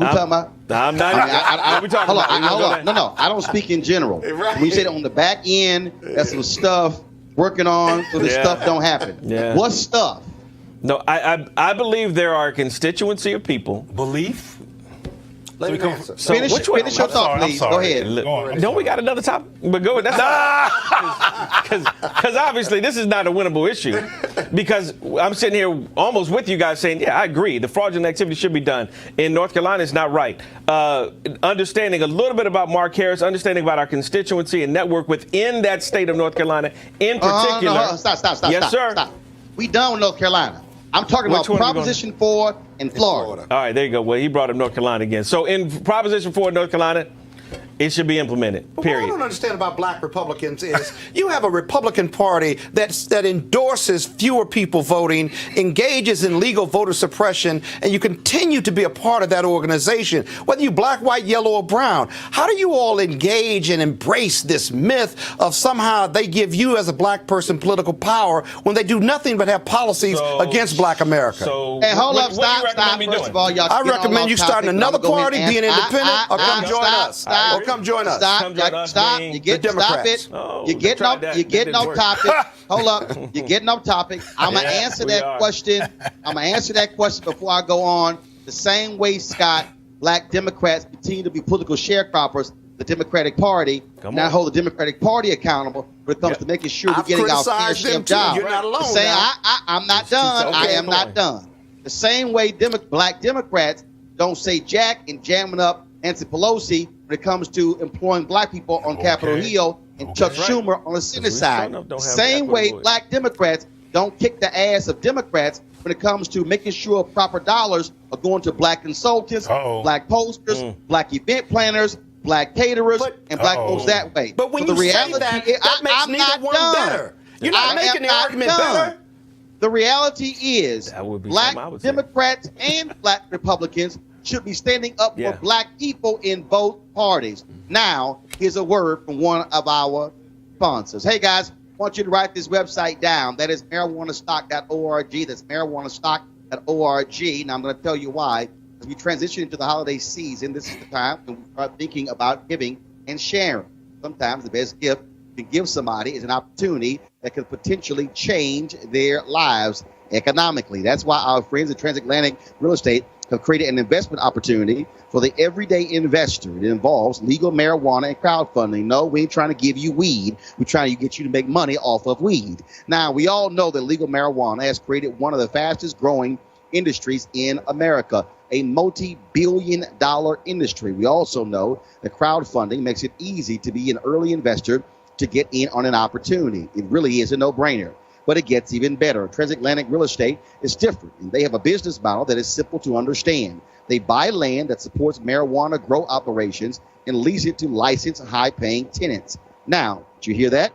we talking about? I'm not. What we talking about? Hold on. No. I don't speak in general. Right. When you say that on the back end, that's some stuff working on so the stuff don't happen. Yeah. What stuff? No, I believe there are a constituency of people. Belief? Let me answer. So Finish which one? your thought, please. Go ahead. Don't we got another topic? But go ahead. Because obviously this is not a winnable issue. Because I'm sitting here almost with you guys saying, yeah, I agree. The fraudulent activity should be done. In North Carolina, it's not right. Understanding a little bit about Mark Harris, understanding about our constituency and network within that state of North Carolina in particular. Stop. Yes, sir. Stop. We done with North Carolina. I'm talking Which about one are we Proposition 4 in Florida. All right, there you go. Well, he brought up North Carolina again. So in Proposition 4 in North Carolina, it should be implemented, period. What I don't understand about black Republicans is you have a Republican Party that endorses fewer people voting, engages in legal voter suppression, and you continue to be a part of that organization, whether you black, white, yellow, or brown. How do you all engage and embrace this myth of somehow they give you as a black person political power when they do nothing but have policies against black America? Hey, hold up, stop. First of all, y'all I recommend you starting another party, being independent, or come join us. Stop. Come join us. Stop. You get stop it. You're getting off topic. Hold up. You're getting off topic. I'm gonna answer that question. I'm gonna answer that question before I go on. The same way, Scott, black Democrats continue to be political sharecroppers. The Democratic Party now hold the Democratic Party accountable when it comes to making sure we're getting our fair share of jobs. You're not alone. I'm not done. Okay, I am not done. The same way black Democrats don't say jack and jamming up Nancy Pelosi when it comes to employing black people on Capitol Hill and Chuck Schumer on the Senate side. The same way black Democrats don't kick the ass of Democrats when it comes to making sure proper dollars are going to black consultants, black posters, black event planners, black caterers, and black folks that way. But when you say that makes neither one better. You're not making the argument better. The reality is black Democrats and black Republicans should be standing up for black people in both parties. Now, here's a word from one of our sponsors. Hey, guys, I want you to write this website down. That is marijuanastock.org. That's marijuanastock.org. Now, I'm going to tell you why. As we transition into the holiday season, this is the time when we start thinking about giving and sharing. Sometimes the best gift you can give somebody is an opportunity that could potentially change their lives economically. That's why our friends at Transatlantic Real Estate have created an investment opportunity for the everyday investor. It involves legal marijuana and crowdfunding. No, we ain't trying to give you weed. We're trying to get you to make money off of weed. Now, we all know that legal marijuana has created one of the fastest growing industries in America, a multi-billion-dollar industry. We also know that crowdfunding makes it easy to be an early investor to get in on an opportunity. It really is a no-brainer. But it gets even better. Transatlantic Real Estate is different, and they have a business model that is simple to understand. They buy land that supports marijuana grow operations and lease it to licensed, high-paying tenants. Now, did you hear that?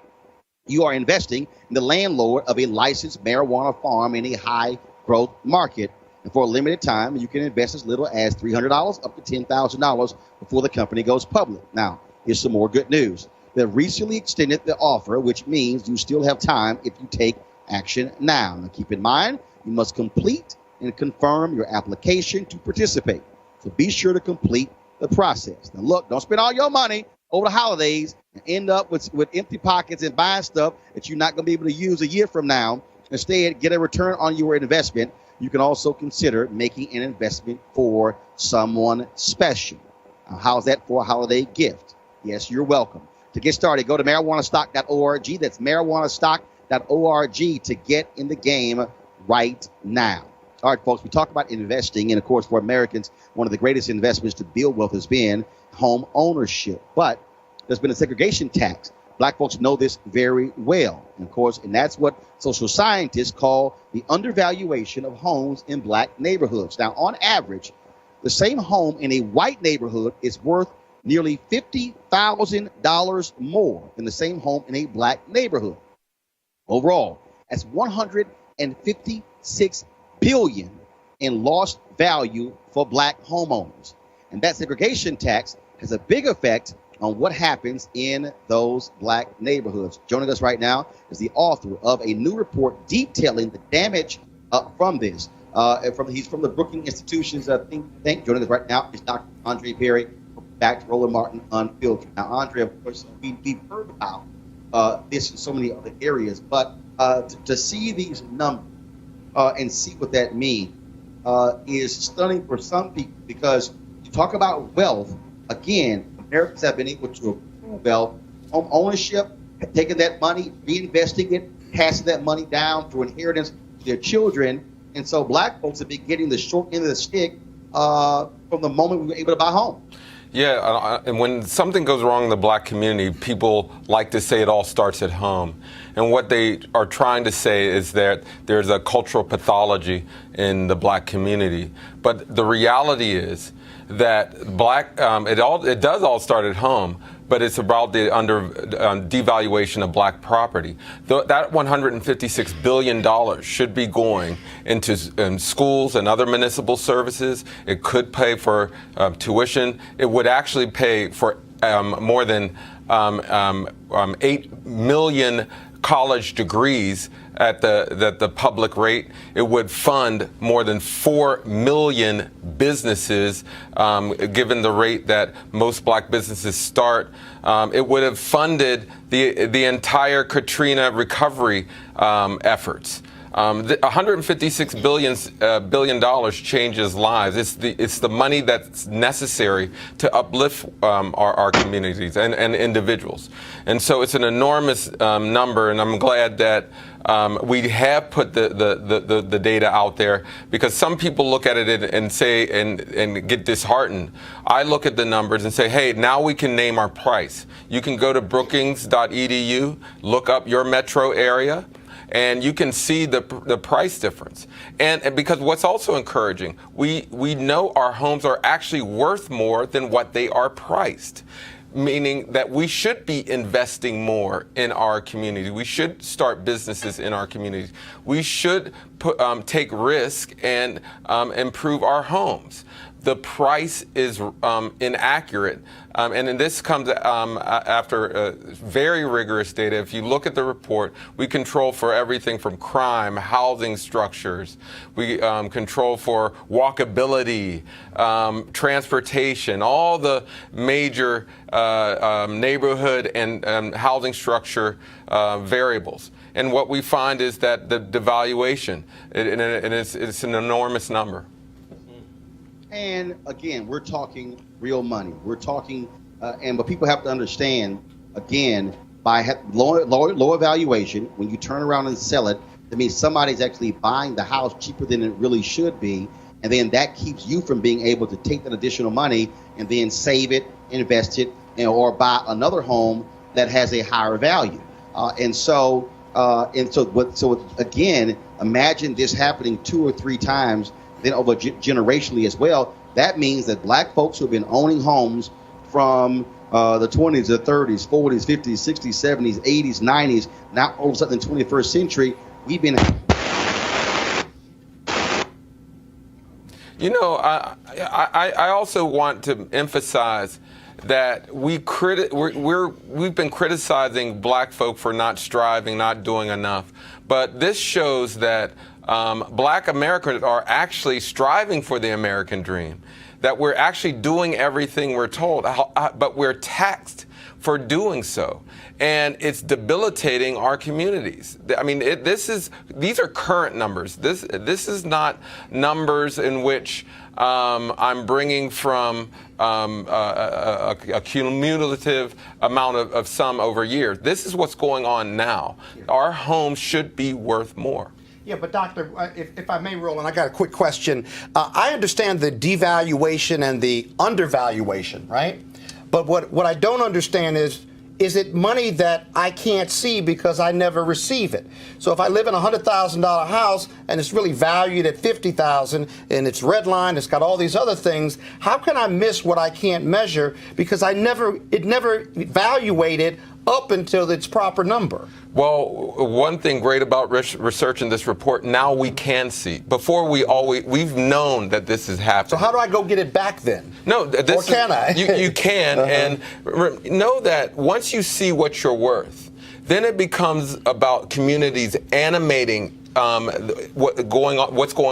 You are investing in the landlord of a licensed marijuana farm in a high-growth market. And for a limited time, you can invest as little as $300 up to $10,000 before the company goes public. Now, here's some more good news. They recently extended the offer, which means you still have time if you take action now. Now, keep in mind, you must complete and confirm your application to participate. So be sure to complete the process. Now, look, don't spend all your money over the holidays and end up with empty pockets and buying stuff that you're not going to be able to use a year from now. Instead, get a return on your investment. You can also consider making an investment for someone special. How's that for a holiday gift? Yes, you're welcome. To get started, go to marijuanastock.org. That's marijuanastock.org to get in the game right now. All right, folks, we talk about investing. And, of course, for Americans, one of the greatest investments to build wealth has been home ownership. But there's been a segregation tax. Black folks know this very well. And, of course, and that's what social scientists call the undervaluation of homes in black neighborhoods. Now, on average, the same home in a white neighborhood is worth nearly $50,000 more than the same home in a black neighborhood. Overall, that's $156 billion in lost value for black homeowners. And that segregation tax has a big effect on what happens in those black neighborhoods. Joining us right now is the author of a new report detailing the damage from this. He's from the Brookings Institution's think tank. Joining us right now is Dr. Andre Perry, back to Roland Martin Unfiltered. Now, Andre, of course, we've heard about this in so many other areas, but to see these numbers and see what that means is stunning for some people, because you talk about wealth. Again, Americans have been able to improve wealth, home ownership, taking that money, reinvesting it, passing that money down through inheritance to their children. And so black folks have been getting the short end of the stick from the moment we were able to buy home. Yeah, and when something goes wrong in the black community, people like to say it all starts at home. And what they are trying to say is that there's a cultural pathology in the black community. But the reality is that it does all start at home, but it's about the devaluation of black property. That $156 billion should be going into schools and other municipal services. It could pay for tuition. It would actually pay for more than 8 million college degrees at the public rate. It would fund more than 4 million businesses, given the rate that most black businesses start. It would have funded the entire Katrina recovery efforts. $156 billion changes lives. It's the money that's necessary to uplift our communities and individuals. And so it's an enormous number, and I'm glad that we have put the data out there, because some people look at it and say and get disheartened. I look at the numbers and say, hey, now we can name our price. You can go to brookings.edu, look up your metro area, and you can see the price difference. And because what's also encouraging, we know our homes are actually worth more than what they are priced, meaning that we should be investing more in our community. We should start businesses in our communities. We should take risk and improve our homes. The price is inaccurate. And this comes after very rigorous data. If you look at the report, we control for everything from crime, housing structures. We control for walkability, transportation, all the major neighborhood and housing structure variables. And what we find is that the devaluation, and it's an enormous number. And again, we're talking real money. We're talking, but people have to understand, again, by lower valuation, when you turn around and sell it, that means somebody's actually buying the house cheaper than it really should be. And then that keeps you from being able to take that additional money and then save it, invest it, or buy another home that has a higher value. So again, imagine this happening 2 or 3 times, then over generationally as well. That means that black folks who have been owning homes from the 20s, the 30s, 40s, 50s, 60s, 70s, 80s, 90s, now all of a sudden in the 21st century, we've been... You know, I also want to emphasize that we've been criticizing black folk for not striving, not doing enough. But this shows that Black Americans are actually striving for the American dream, that we're actually doing everything we're told, but we're taxed for doing so. And it's debilitating our communities. I mean, these are current numbers. This is not numbers in which I'm bringing from a cumulative amount of sum over years. This is what's going on now. Our homes should be worth more. Yeah, but Doctor, if I may, Roland, I got a quick question. I understand the devaluation and the undervaluation, right? But what I don't understand is it money that I can't see because I never receive it? So if I live in a $100,000 house and it's really valued at $50,000 and it's redlined, it's got all these other things, how can I miss what I can't measure because it never evaluated up until its proper number? Well, one thing great about researching this report, now we can see. Before we've known that this is happening. So how do I go get it back then? No, or can I? You can, and know that once you see what you're worth, then it becomes about communities animating what's going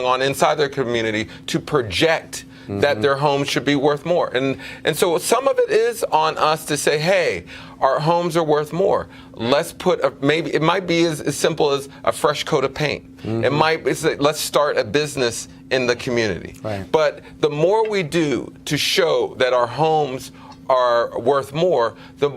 on inside their community to project that their homes should be worth more. And so some of it is on us to say, hey, our homes are worth more. Let's put maybe it might be as simple as a fresh coat of paint. It might be, let's start a business in the community. Right. But the more we do to show that our homes are worth more, the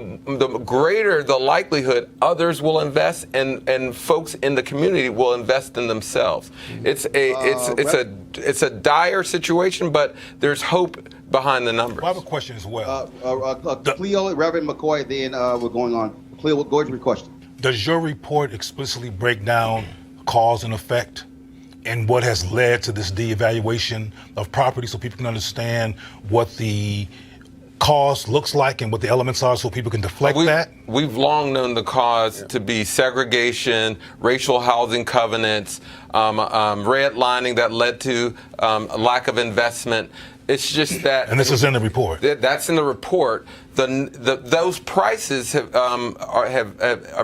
greater the likelihood others will invest, and folks in the community will invest in themselves. It's a dire situation, but there's hope behind the numbers. Well, I have a question as well. Cleo, Reverend McCoy, then we're going on. Cleo, go ahead with your question. Does your report explicitly break down cause and effect and what has led to this de-evaluation of property so people can understand what the cause looks like and what the elements are so people can deflect that? We've long known the cause to be segregation, racial housing covenants, redlining that led to a lack of investment. It's just that, and this is in the report. That's in the report. Those prices have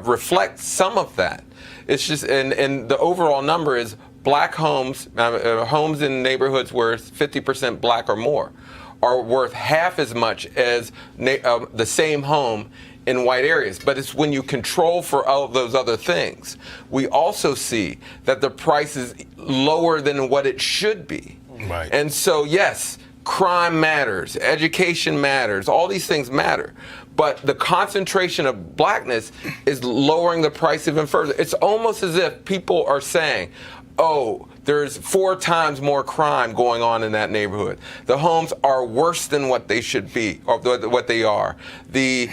reflect some of that. It's just, and the overall number is black homes, homes in neighborhoods where it's 50% black or more, are worth half as much as the same home in white areas. But it's when you control for all those other things. We also see that the price is lower than what it should be. Right. And so, yes, crime matters, education matters, all these things matter. But the concentration of blackness is lowering the price even further. It's almost as if people are saying, oh, there's 4 times more crime going on in that neighborhood. The homes are worse than what they should be, or what they are. The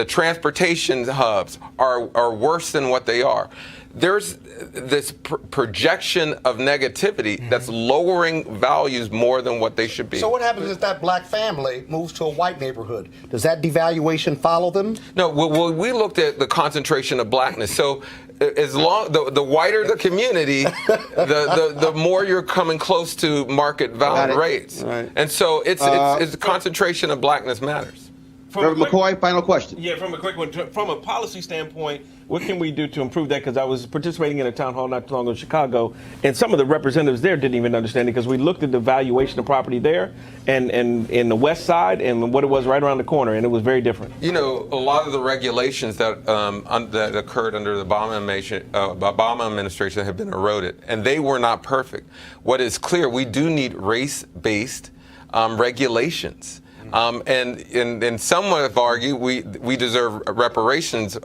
transportation hubs are worse than what they are. There's this projection of negativity that's lowering values more than what they should be. So what happens if that black family moves to a white neighborhood? Does that devaluation follow them? No, well, we looked at the concentration of blackness. So as long the whiter the community, the more you're coming close to market value rates. Right. And so it's the concentration of blackness matters. Reverend McCoy, final question. Yeah, from a quick one. From a policy standpoint, what can we do to improve that? Because I was participating in a town hall not too long ago in Chicago, and some of the representatives there didn't even understand it because we looked at the valuation of property there and in the west side and what it was right around the corner, and it was very different. You know, a lot of the regulations that that occurred under the Obama administration have been eroded, and they were not perfect. What is clear, we do need race-based regulations. And some have argued we deserve reparations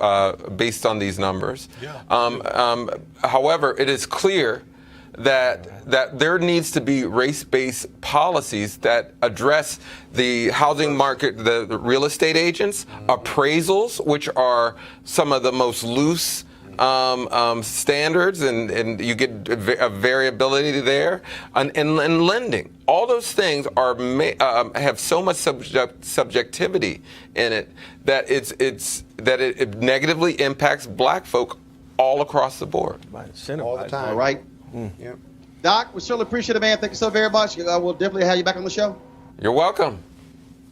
based on these numbers. Yeah. However, it is clear that there needs to be race-based policies that address the housing market, the real estate agents, appraisals, which are some of the most loose standards, and you get a variability there, and lending. All those things are have so much subjectivity in it that it negatively impacts black folk all across the board. All the time. All right. Yeah. Doc, we certainly appreciate it, man. Thank you so very much. We'll definitely have you back on the show. You're welcome.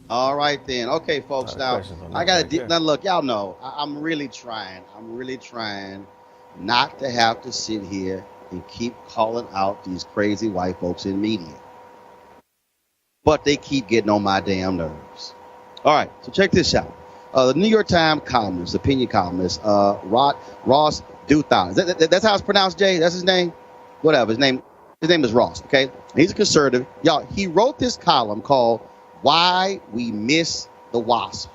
All right, then. Okay, folks. Now, I got to now look, y'all know, I'm really trying not to have to sit here and keep calling out these crazy white folks in media. But they keep getting on my damn nerves. All right, so check this out. The New York Times columnist, opinion columnist, Ross Douthat. That's how it's pronounced, Jay? That's his name? Whatever. His name is Ross, okay? He's a conservative. Y'all, he wrote this column called Why We Miss the Wasps.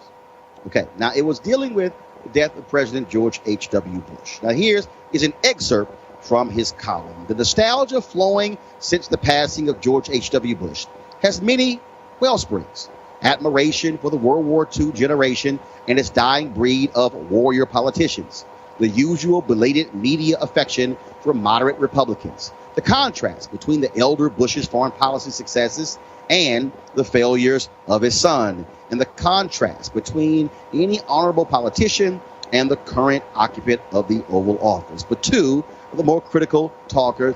Okay, now it was dealing with the death of President George H.W. Bush. Now here's an excerpt from his column. The nostalgia flowing since the passing of George H.W. Bush has many well springs. Admiration for the World War II generation and its dying breed of warrior politicians. The usual belated media affection for moderate Republicans. The contrast between the elder Bush's foreign policy successes and the failures of his son. And the contrast between any honorable politician and the current occupant of the Oval Office. But two of the more critical talkers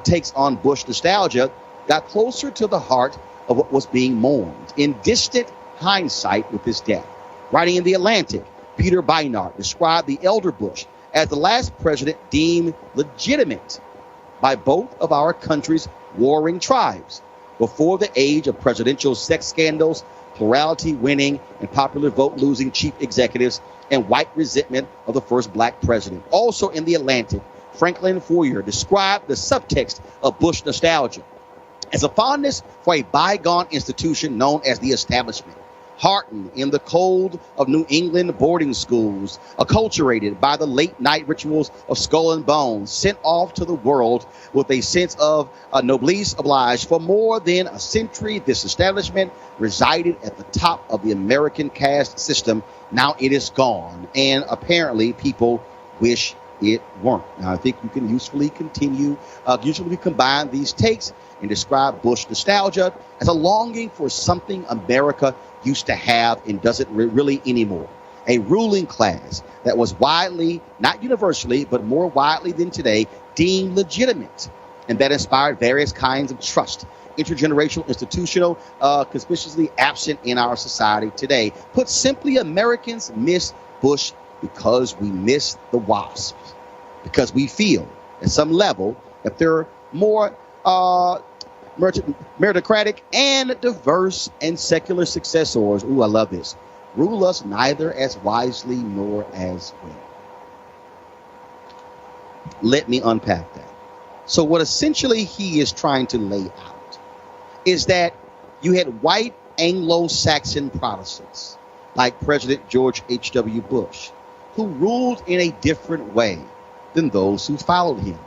takes on Bush nostalgia got closer to the heart of what was being mourned in distant hindsight with his death. Writing in The Atlantic, Peter Beinart described the elder Bush as the last president deemed legitimate by both of our country's warring tribes before the age of presidential sex scandals, plurality winning and popular vote losing chief executives, and white resentment of the first black president. Also in The Atlantic, Franklin Foer described the subtext of Bush nostalgia as a fondness for a bygone institution known as the establishment, heartened in the cold of New England boarding schools, acculturated by the late-night rituals of Skull and Bones, sent off to the world with a sense of noblesse oblige. For more than a century, this establishment resided at the top of the American caste system. Now it is gone, and apparently people wish it weren't. Now, I think you can usefully combine these takes and describe Bush nostalgia as a longing for something America used to have and doesn't really anymore. A ruling class that was widely, not universally, but more widely than today, deemed legitimate, and that inspired various kinds of trust, intergenerational, institutional, conspicuously absent in our society today. Put simply, Americans miss Bush because we miss the wasps, because we feel at some level that they're more meritocratic and diverse and secular successors. Ooh, I love this. Rule us neither as wisely nor as well. Let me unpack that. So what essentially he is trying to lay out is that you had white Anglo-Saxon Protestants like President George H.W. Bush, who ruled in a different way than those who followed him,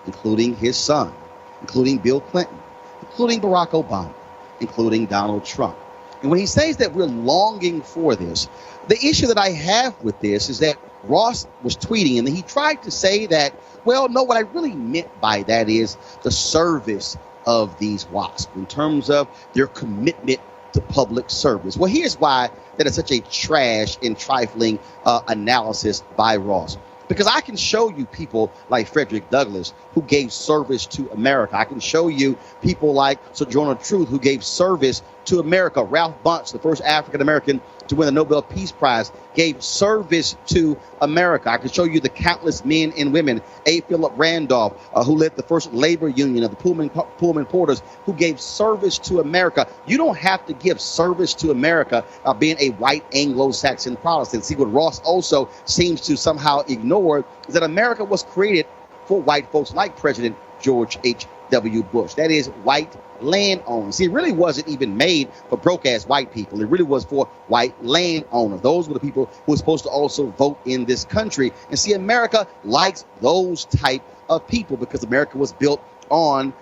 including his son, including Bill Clinton, including Barack Obama, including Donald Trump. And when he says that we're longing for this, the issue that I have with this is that Ross was tweeting and he tried to say that, well, no, what I really meant by that is the service of these WASPs in terms of their commitment to public service. Well, here's why that is such a trash and trifling analysis by Ross. Because I can show you people like Frederick Douglass who gave service to America. I can show you people like Sojourner Truth who gave service to America. Ralph Bunche, the first African American to win the Nobel Peace Prize, gave service to America. I can show you the countless men and women. A. Philip Randolph, who led the first labor union of the Pullman Porters, who gave service to America. You don't have to give service to America being a white Anglo-Saxon Protestant. See, what Ross also seems to somehow ignore is that America was created for white folks like President George H.W. Bush. That is, white landowners. See, it really wasn't even made for broke-ass white people. It really was for white landowners. Those were the people who were supposed to also vote in this country. And see, America likes those type of people because America was built on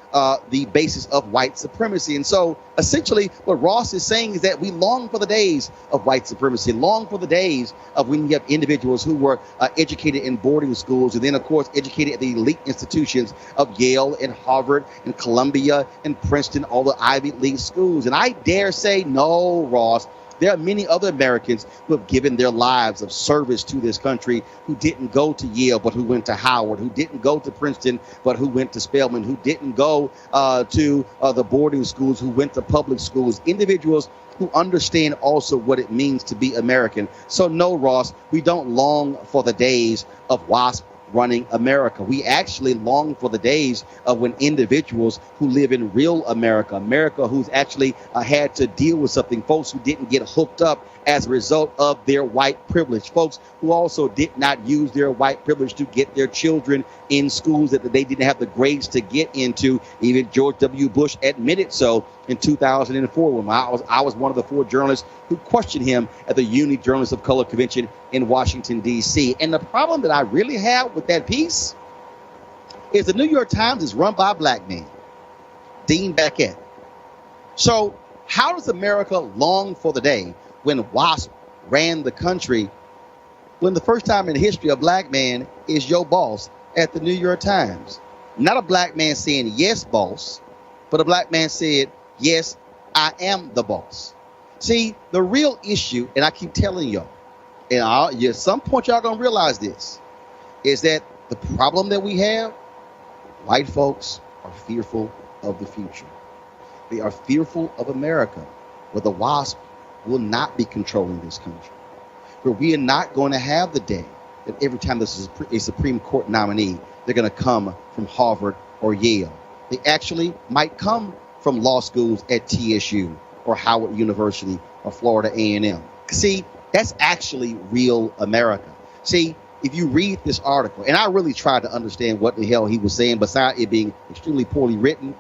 the basis of white supremacy. And so essentially what Ross is saying is that we long for the days of white supremacy, long for the days of when you have individuals who were educated in boarding schools and then, of course, educated at the elite institutions of Yale and Harvard and Columbia and Princeton, all the Ivy League schools. And I dare say, no, Ross, there are many other Americans who have given their lives of service to this country who didn't go to Yale but who went to Howard, who didn't go to Princeton but who went to Spelman, who didn't go to the boarding schools, who went to public schools, individuals who understand also what it means to be American. So no, Ross, we don't long for the days of WASP. running America. We actually long for the days of when individuals who live in real America, America who's actually had to deal with something, folks who didn't get hooked up as a result of their white privilege, folks who also did not use their white privilege to get their children in schools that they didn't have the grades to get into. Even George W. Bush admitted so in 2004 when I was one of the 4 journalists who questioned him at the Uni Journalists of Color Convention in Washington, D.C. And the problem that I really have with that piece is the New York Times is run by a black man, Dean Beckett. So how does America long for the day when WASP ran the country when the first time in the history a black man is your boss at the New York Times? Not a black man saying, yes, boss, but a black man said, yes, I am the boss. See, the real issue, and I keep telling y'all, and at some point y'all gonna realize this, is that the problem that we have, white folks are fearful of the future. They are fearful of America, where the WASP will not be controlling this country, where we are not going to have the day that every time this is a Supreme Court nominee, they're going to come from Harvard or Yale. They actually might come from law schools at TSU or Howard University or Florida A&M. See, that's actually real America. See, if you read this article, and I really tried to understand what the hell he was saying, besides it being extremely poorly written,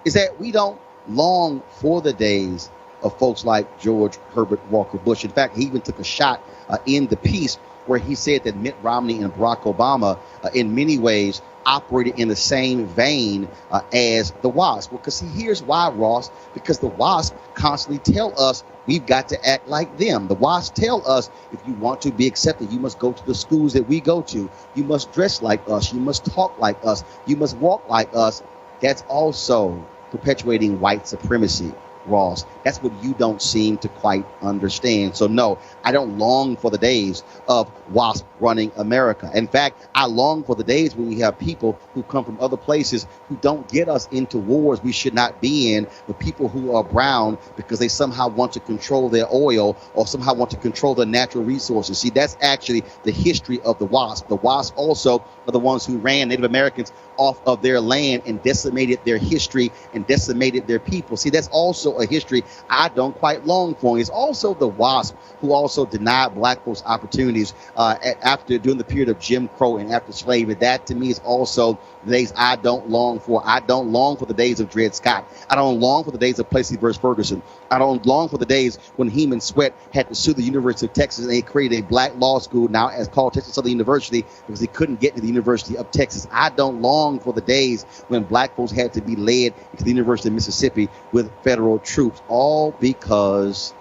is that we don't long for the days of folks like George Herbert Walker Bush. In fact, he even took a shot in the piece where he said that Mitt Romney and Barack Obama, in many ways, operated in the same vein as the WASP. Well, because see, here's why, Ross, because the WASP constantly tell us we've got to act like them. The WASP tell us if you want to be accepted, you must go to the schools that we go to. You must dress like us. You must talk like us. You must walk like us. That's also perpetuating white supremacy, Ross. That's what you don't seem to quite understand. So no, I don't long for the days of WASP running America. In fact, I long for the days when we have people who come from other places who don't get us into wars we should not be in with people who are brown because they somehow want to control their oil or somehow want to control their natural resources. See, that's actually the history of the WASP. The WASP also are the ones who ran Native Americans off of their land and decimated their history and decimated their people. See, that's also a history I don't quite long for. It's also the WASP who also denied black folks opportunities during the period of Jim Crow and after slavery. That to me is also the days I don't long for. I don't long for the days of Dred Scott. I don't long for the days of Plessy versus Ferguson. I don't long for the days when Heman Sweat had to sue the University of Texas and they created a black law school now as called Texas Southern University because they couldn't get to the University of Texas. I don't long for the days when black folks had to be led into the University of Mississippi with federal troops, all because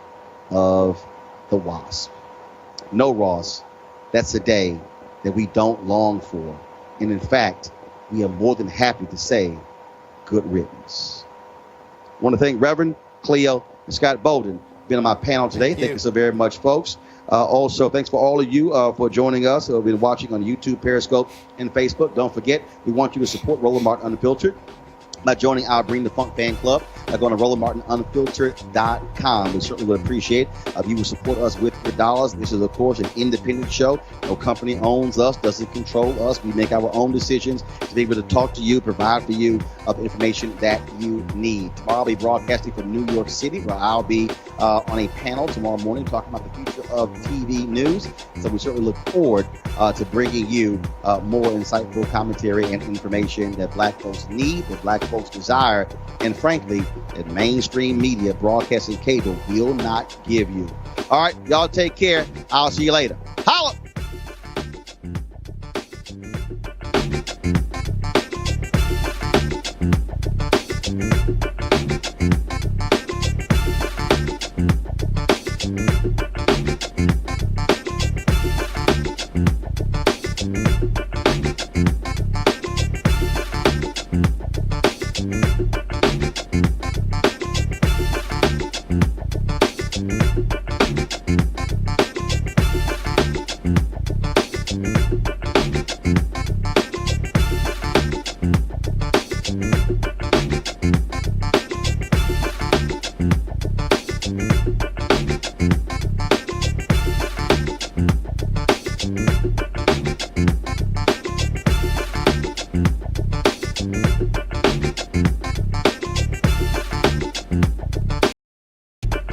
of the WASP. No, Ross, that's a day that we don't long for. And in fact, we are more than happy to say good riddance. I want to thank Reverend Cleo and Scott Bolden being on my panel today. Thank you so very much, folks. Also, thanks for all of you for joining us who have been watching on YouTube, Periscope, and Facebook. Don't forget, we want you to support Roland Martin Unfiltered by joining our Bring the Funk fan club. Going to RolandMartinUnfiltered.com. We certainly would appreciate if you would support us with your dollars. This is, of course, an independent show. No company owns us, doesn't control us. We make our own decisions to be able to talk to you, provide for you the information that you need. Tomorrow I'll be broadcasting from New York City, where I'll be on a panel tomorrow morning talking about the future of TV news. So we certainly look forward to bringing you more insightful commentary and information that black folks need, that black folks desire, and frankly, that mainstream media, broadcasting cable will not give you. All right, y'all take care. I'll see you later. Holla!